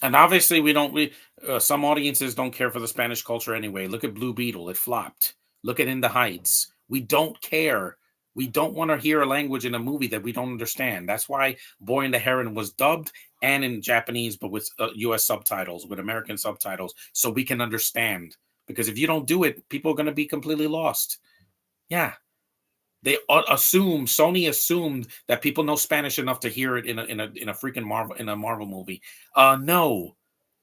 And obviously, we don't. Some audiences don't care for the Spanish culture anyway. Look at Blue Beetle; it flopped. Look at In the Heights. We don't care. We don't want to hear a language in a movie that we don't understand. That's why Boy and the Heron was dubbed and in Japanese, but with U.S. subtitles, with American subtitles, so we can understand. Because if you don't do it, people are going to be completely lost. Yeah, they Sony assumed that people know Spanish enough to hear it in a freaking Marvel movie. No,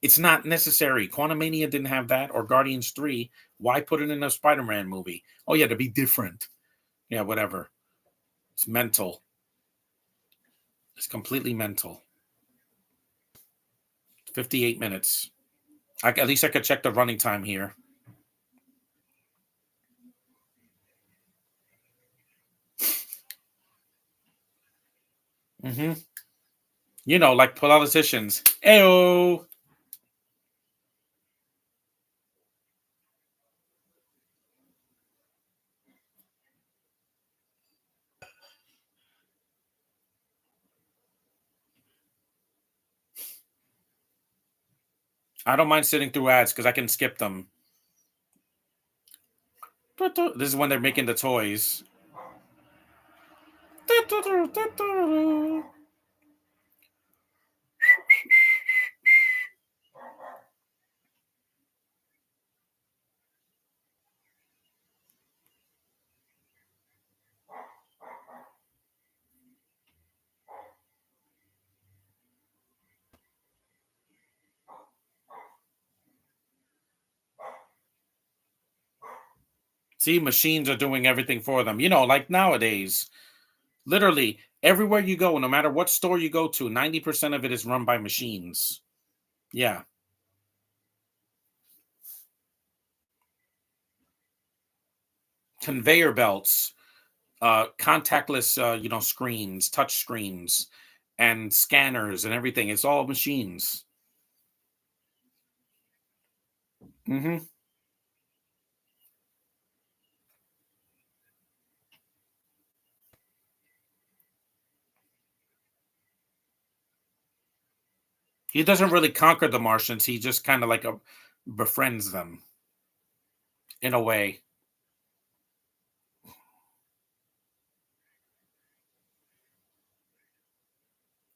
it's not necessary. Quantumania didn't have that, or Guardians 3. Why put it in a Spider-Man movie? Oh yeah, to be different. Yeah, whatever. It's mental. It's completely mental. 58 minutes. At least I could check the running time here. Mm-hmm. Like politicians. Ayo. I don't mind sitting through ads because I can skip them. This is when they're making the toys. See, machines are doing everything for them. Like nowadays. Literally, everywhere you go, no matter what store you go to, 90% of it is run by machines. Yeah. Conveyor belts, contactless, screens, touch screens, and scanners and everything. It's all machines. Hmm. He doesn't really conquer the Martians. He just kind of like befriends them in a way.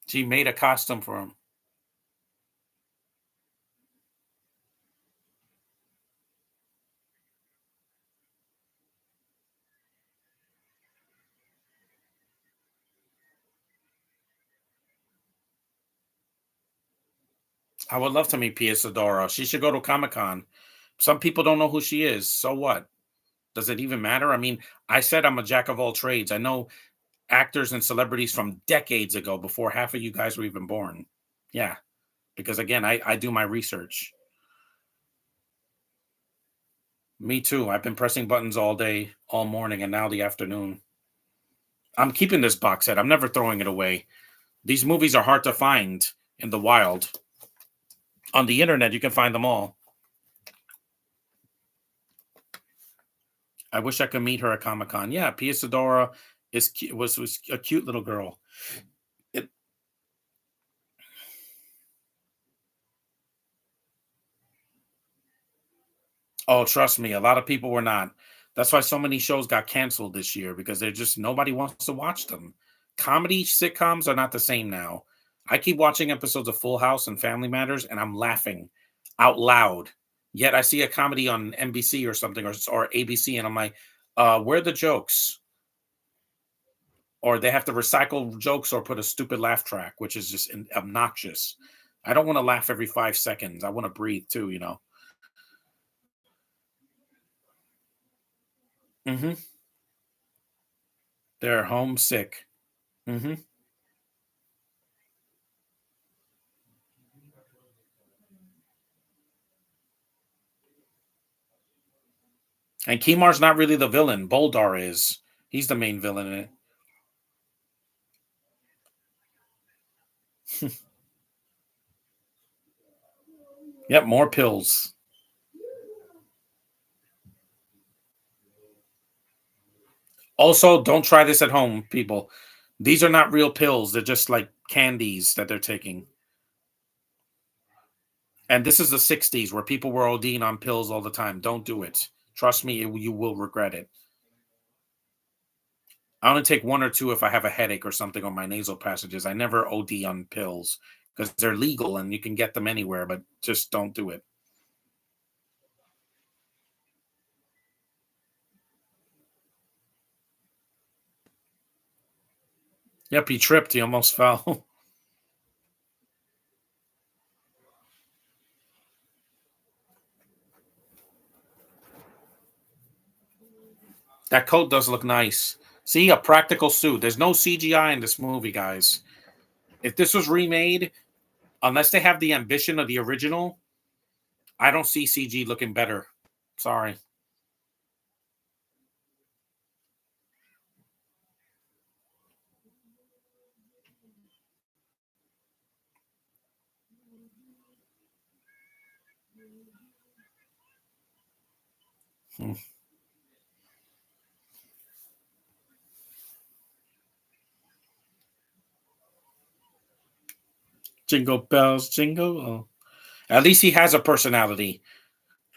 He made a costume for him. I would love to meet Pia Sadora. She should go to Comic Con. Some people don't know who she is. So what? Does it even matter? I mean, I said I'm a jack of all trades. I know actors and celebrities from decades ago before half of you guys were even born. Yeah, because again, I do my research. Me too. I've been pressing buttons all day, all morning, and now the afternoon. I'm keeping this box set. I'm never throwing it away. These movies are hard to find in the wild. On the internet, you can find them all. I wish I could meet her at Comic Con. Yeah, Pia Sadora was a cute little girl. It, oh, trust me, a lot of people were not. That's why so many shows got canceled this year because they're just nobody wants to watch them. Comedy sitcoms are not the same now. I keep watching episodes of Full House and Family Matters, and I'm laughing out loud. Yet I see a comedy on NBC or something or ABC, and I'm like, where are the jokes? Or they have to recycle jokes or put a stupid laugh track, which is just obnoxious. I don't want to laugh every 5 seconds. I want to breathe too. Hmm. They're homesick. Hmm. And Kimar's not really the villain. Boldar is. He's the main villain in it. Yep, more pills. Also, don't try this at home, people. These are not real pills. They're just like candies that they're taking. And this is the 60s where people were ODing on pills all the time. Don't do it. Trust me, you will regret it. I only take one or two if I have a headache or something on my nasal passages. I never OD on pills because they're legal and you can get them anywhere, but just don't do it. Yep, he tripped. He almost fell. That coat does look nice. See, a practical suit. There's no CGI in this movie, guys. If this was remade, unless they have the ambition of the original, I don't see CG looking better. Sorry. Hmm. Jingle bells, jingle. Oh. At least he has a personality.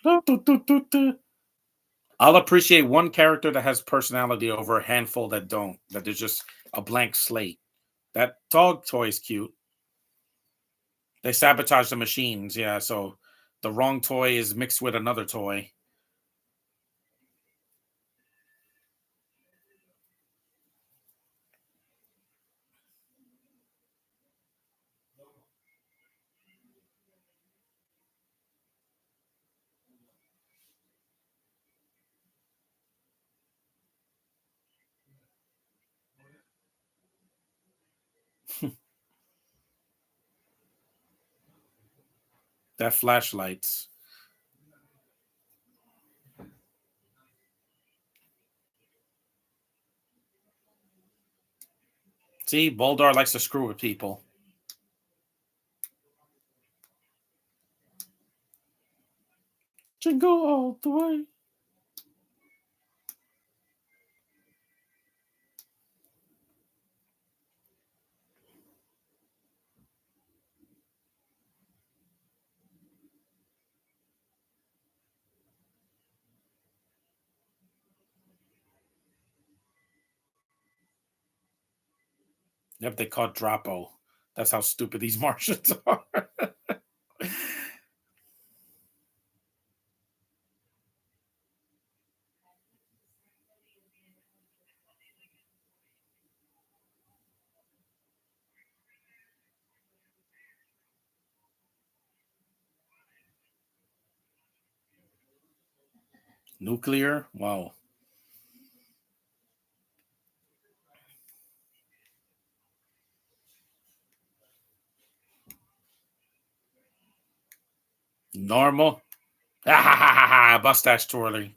I'll appreciate one character that has personality over a handful that don't. That there's just a blank slate. That dog toy is cute. They sabotage the machines, yeah. So the wrong toy is mixed with another toy. That flashlights. See, Boldar likes to screw with people. Jingle all the way. Yep, they call it Drapo. That's how stupid these Martians are. Nuclear? Wow. Normal. Mustache twirling.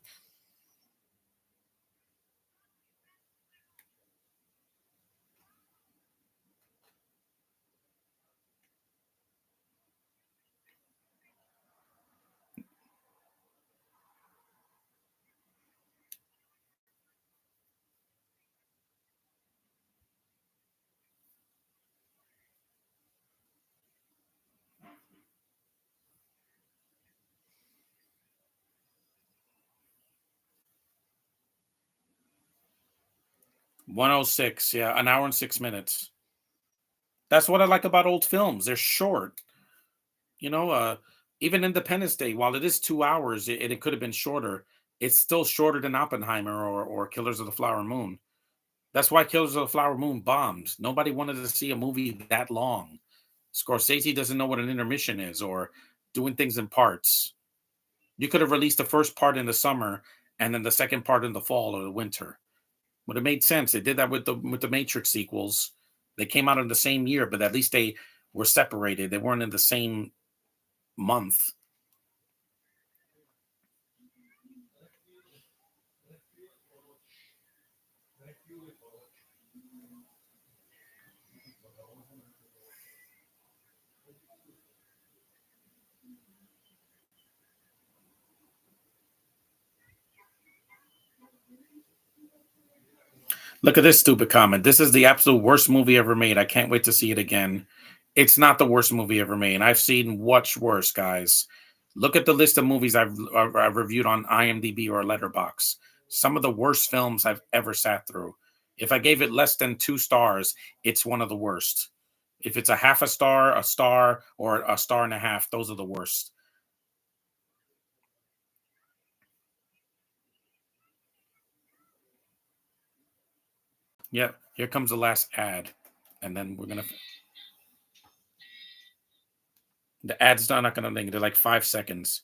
$106. Yeah, an hour and 6 minutes. That's what I like about old films. They're short. You know, even Independence Day, while it is 2 hours, it could have been shorter. It's still shorter than Oppenheimer or Killers of the Flower Moon. That's why Killers of the Flower Moon bombed. Nobody wanted to see a movie that long. Scorsese doesn't know what an intermission is or doing things in parts. You could have released the first part in the summer and then the second part in the fall or the winter. But it made sense. They did that with the Matrix sequels. They came out in the same year, but at least they were separated. They weren't in the same month. Look at this stupid comment. This is the absolute worst movie ever made. I can't wait to see it again. It's not the worst movie ever made. I've seen much worse, guys. Look at the list of movies I've reviewed on IMDb or Letterbox. Some of the worst films I've ever sat through. If I gave it less than 2 stars, it's one of the worst. If it's a half a star, or a star and a half, those are the worst. Yep. Here comes the last ad, and then we're gonna. The ad's not gonna link. They're like 5 seconds.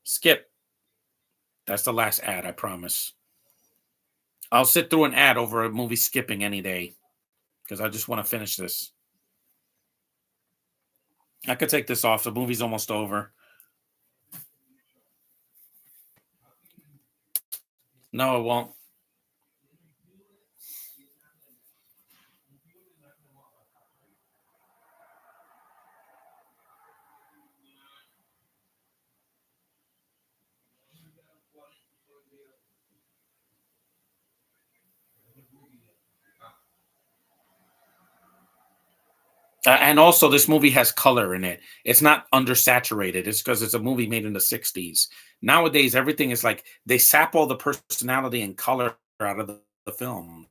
Skip. That's the last ad. I promise. I'll sit through an ad over a movie skipping any day because I just want to finish this. I could take this off. The movie's almost over. No, it won't. And also, this movie has color in it. It's not undersaturated. It's because it's a movie made in the 60s. Nowadays, everything is like they sap all the personality and color out of the film.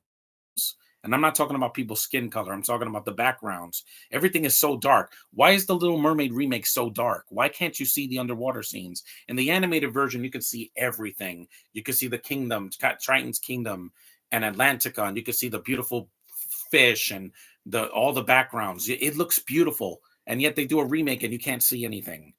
And I'm not talking about people's skin color. I'm talking about the backgrounds. Everything is so dark. Why is the Little Mermaid remake so dark? Why can't you see the underwater scenes? In the animated version, you can see everything. You can see the kingdom, Triton's kingdom, and Atlantica, and you can see the beautiful fish and the all the backgrounds. It looks beautiful, and yet they do a remake and you can't see anything.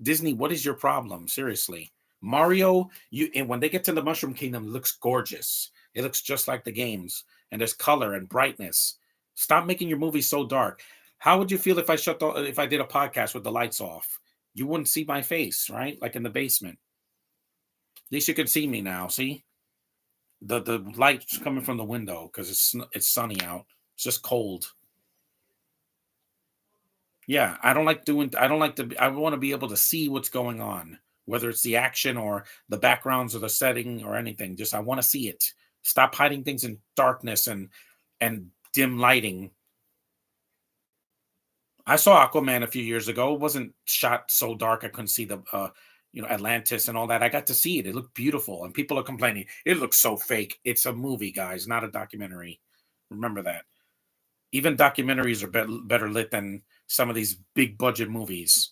Disney, what is your problem? Seriously. Mario, and when they get to the Mushroom Kingdom, it looks gorgeous. It looks just like the games, and there's color and brightness. Stop making your movies so dark. How would you feel if I did a podcast with the lights off? You wouldn't see my face, right? Like in the basement. At least you can see me now. See the light's coming from the window because it's sunny out. It's just cold. Yeah, I don't like doing. I don't like to. I want to be able to see what's going on, whether it's the action or the backgrounds or the setting or anything. Just I want to see it. Stop hiding things in darkness and dim lighting. I saw Aquaman a few years ago. It wasn't shot so dark I couldn't see the Atlantis and all that. I got to see it. It looked beautiful, and people are complaining it looks so fake. It's a movie, guys, not a documentary. Remember that. Even documentaries are better lit than some of these big budget movies.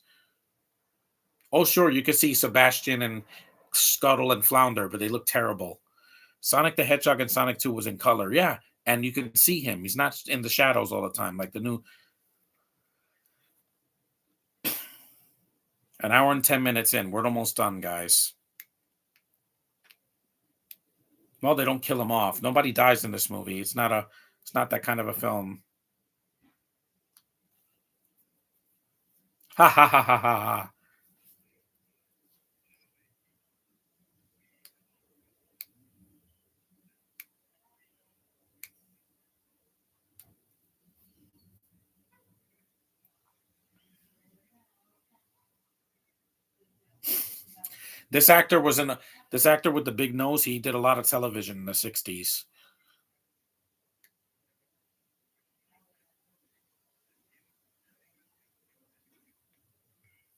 Oh, sure, you could see Sebastian and Scuttle and Flounder, but they look terrible. Sonic the Hedgehog and Sonic 2 was in color, yeah, and you can see him. He's not in the shadows all the time, like the new. An hour and 10 minutes in. We're almost done, guys. Well, they don't kill him off. Nobody dies in this movie. It's not that kind of a film. Ha ha ha ha ha ha. This actor was in a, this actor with the big nose. He did a lot of television in the 60s.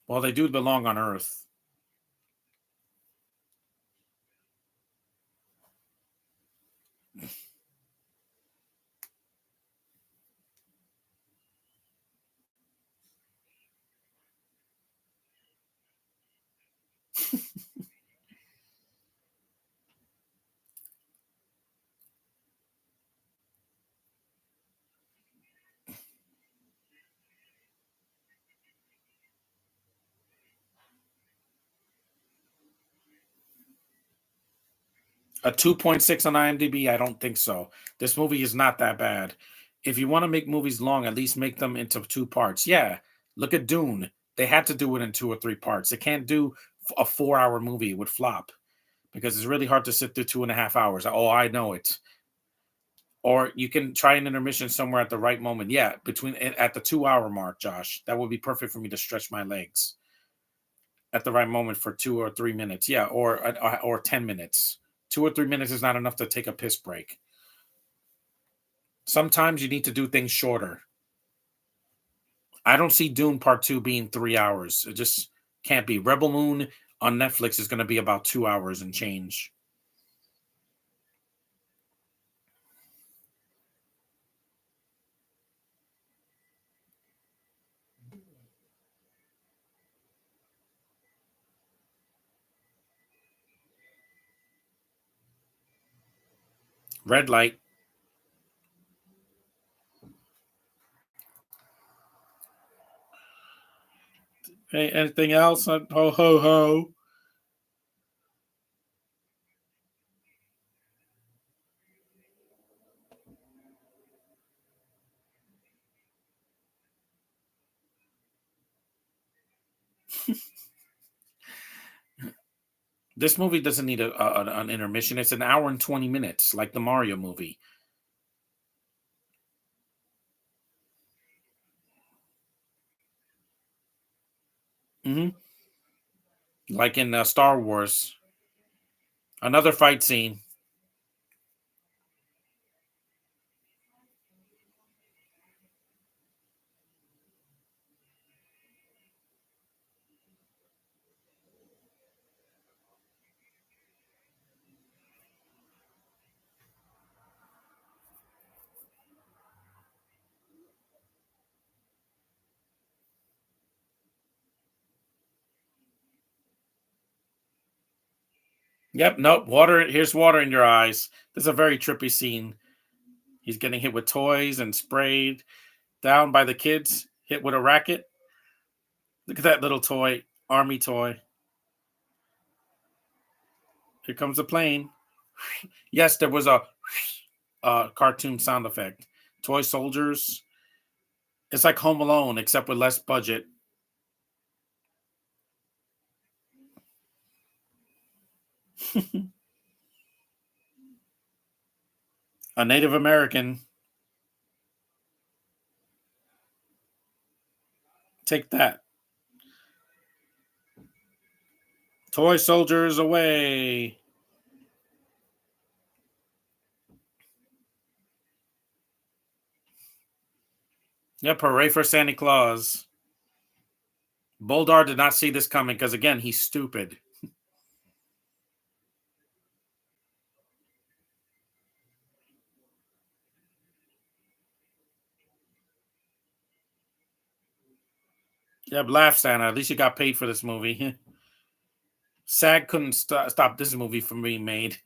Well, they do belong on Earth. A 2.6 on IMDb? I don't think so. This movie is not that bad. If you want to make movies long, at least make them into two parts. Yeah, look at Dune. They had to do it in two or three parts. They can't do a 4 hour movie. It would flop because it's really hard to sit through 2.5 hours. Oh, I know it. Or you can try an intermission somewhere at the right moment. Yeah, between at the 2 hour mark, Josh. That would be perfect for me to stretch my legs at the right moment for 2 or 3 minutes. Yeah, or 10 minutes. 2 or 3 minutes is not enough to take a piss break. Sometimes you need to do things shorter. I don't see Dune Part Two being 3 hours. It just can't be. Rebel Moon on Netflix is going to be about 2 hours and change. Red light. Hey, anything else? Ho ho ho. This movie doesn't need an intermission. It's an hour and 20 minutes, like the Mario movie. Hmm. Like in Star Wars, another fight scene. Yep. Nope. Water. Here's water in your eyes. This is a very trippy scene. He's getting hit with toys and sprayed down by the kids. Hit with a racket. Look at that little toy, army toy. Here comes the plane. Yes, there was a cartoon sound effect. Toy soldiers. It's like Home Alone, except with less budget. A Native American. Take that. Toy soldiers away. Yep, hooray for Santa Claus. Boldar did not see this coming because, again, he's stupid. Yep, laugh, Santa. At least you got paid for this movie. SAG couldn't stop this movie from being made.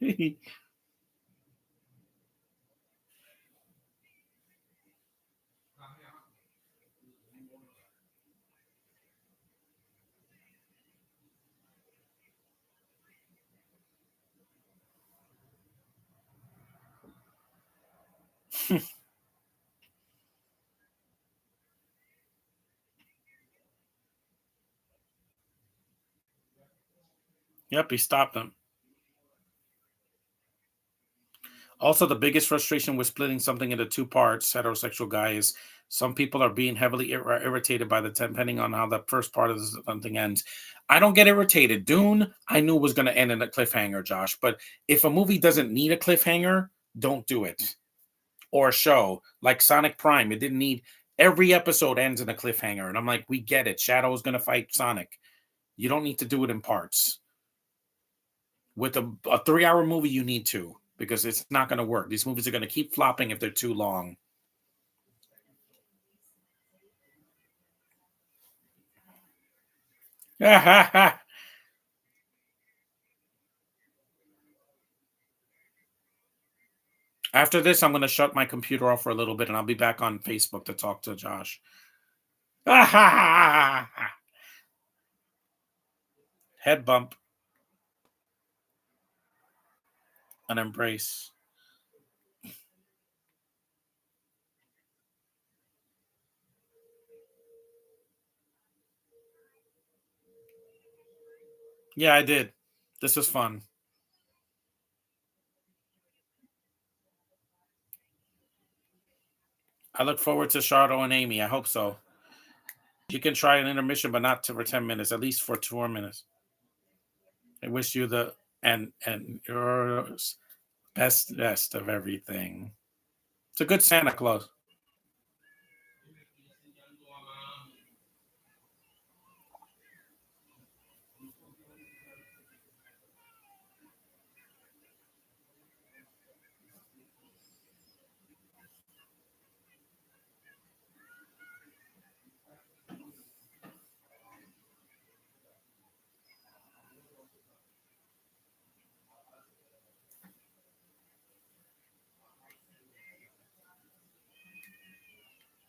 Yep, he stopped them. Also, the biggest frustration with splitting something into two parts, heterosexual guy, is some people are being heavily irritated by the depending on how the first part of something ends. I don't get irritated. Dune, I knew was going to end in a cliffhanger, Josh. But if a movie doesn't need a cliffhanger, don't do it. Or a show like Sonic Prime, it didn't need every episode ends in a cliffhanger, and I'm like, we get it. Shadow is going to fight Sonic. You don't need to do it in parts. With a 3-hour movie, you need to, because it's not going to work. These movies are going to keep flopping if they're too long. After this, I'm going to shut my computer off for a little bit, and I'll be back on Facebook to talk to Josh. Head bump. An embrace. Yeah, I did. This was fun. I look forward to Charlotte and Amy. I hope so. You can try an intermission, but not for 10 minutes, at least for 2 more minutes. I wish you the and yours best of everything. It's a good Santa Claus.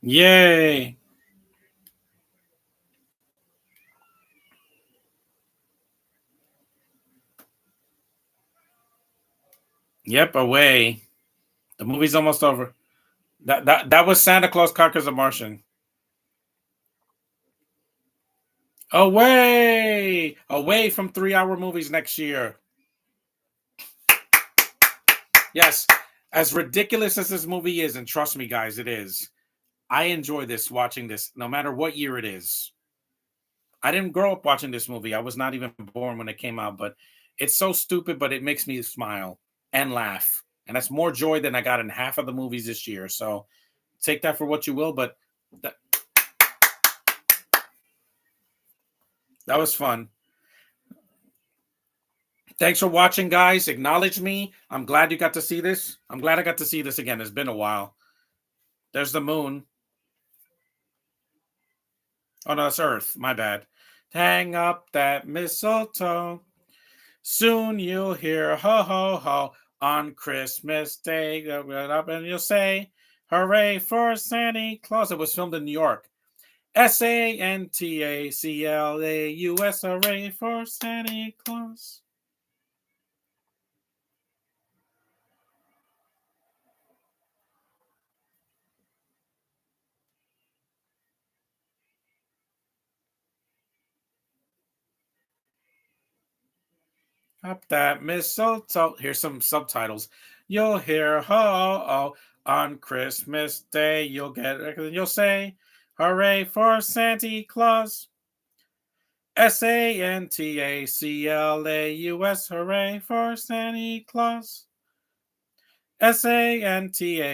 Yay! Yep, away. The movie's almost over. That was Santa Claus Conquers the Martian. Away from 3-hour movies next year. Yes, as ridiculous as this movie is, and trust me, guys, it is. I enjoy this watching this, no matter what year it is. I didn't grow up watching this movie. I was not even born when it came out, but it's so stupid, but it makes me smile and laugh. And that's more joy than I got in half of the movies this year. So take that for what you will, but that was fun. Thanks for watching, guys. Acknowledge me. I'm glad you got to see this. I'm glad I got to see this again. It's been a while. There's the moon. Oh, no, it's Earth. My bad. Hang up that mistletoe. Soon you'll hear ho, ho, ho. On Christmas Day, get up and you'll say, hooray for Santa Claus. It was filmed in New York. SANTACLAUS, hooray for Santa Claus. Hop that mistletoe. Here's some subtitles. You'll hear ho on Christmas Day. You'll say, hooray for Santa Claus. Santaclaus. Hooray for Santa Claus. Santaclaus.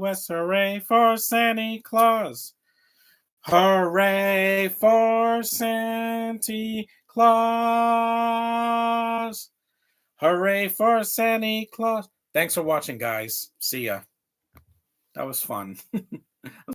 Hooray for Santa Claus. Hooray for Santa Claus. Hooray for Santa Claus. Thanks for watching, guys. See ya. That was fun.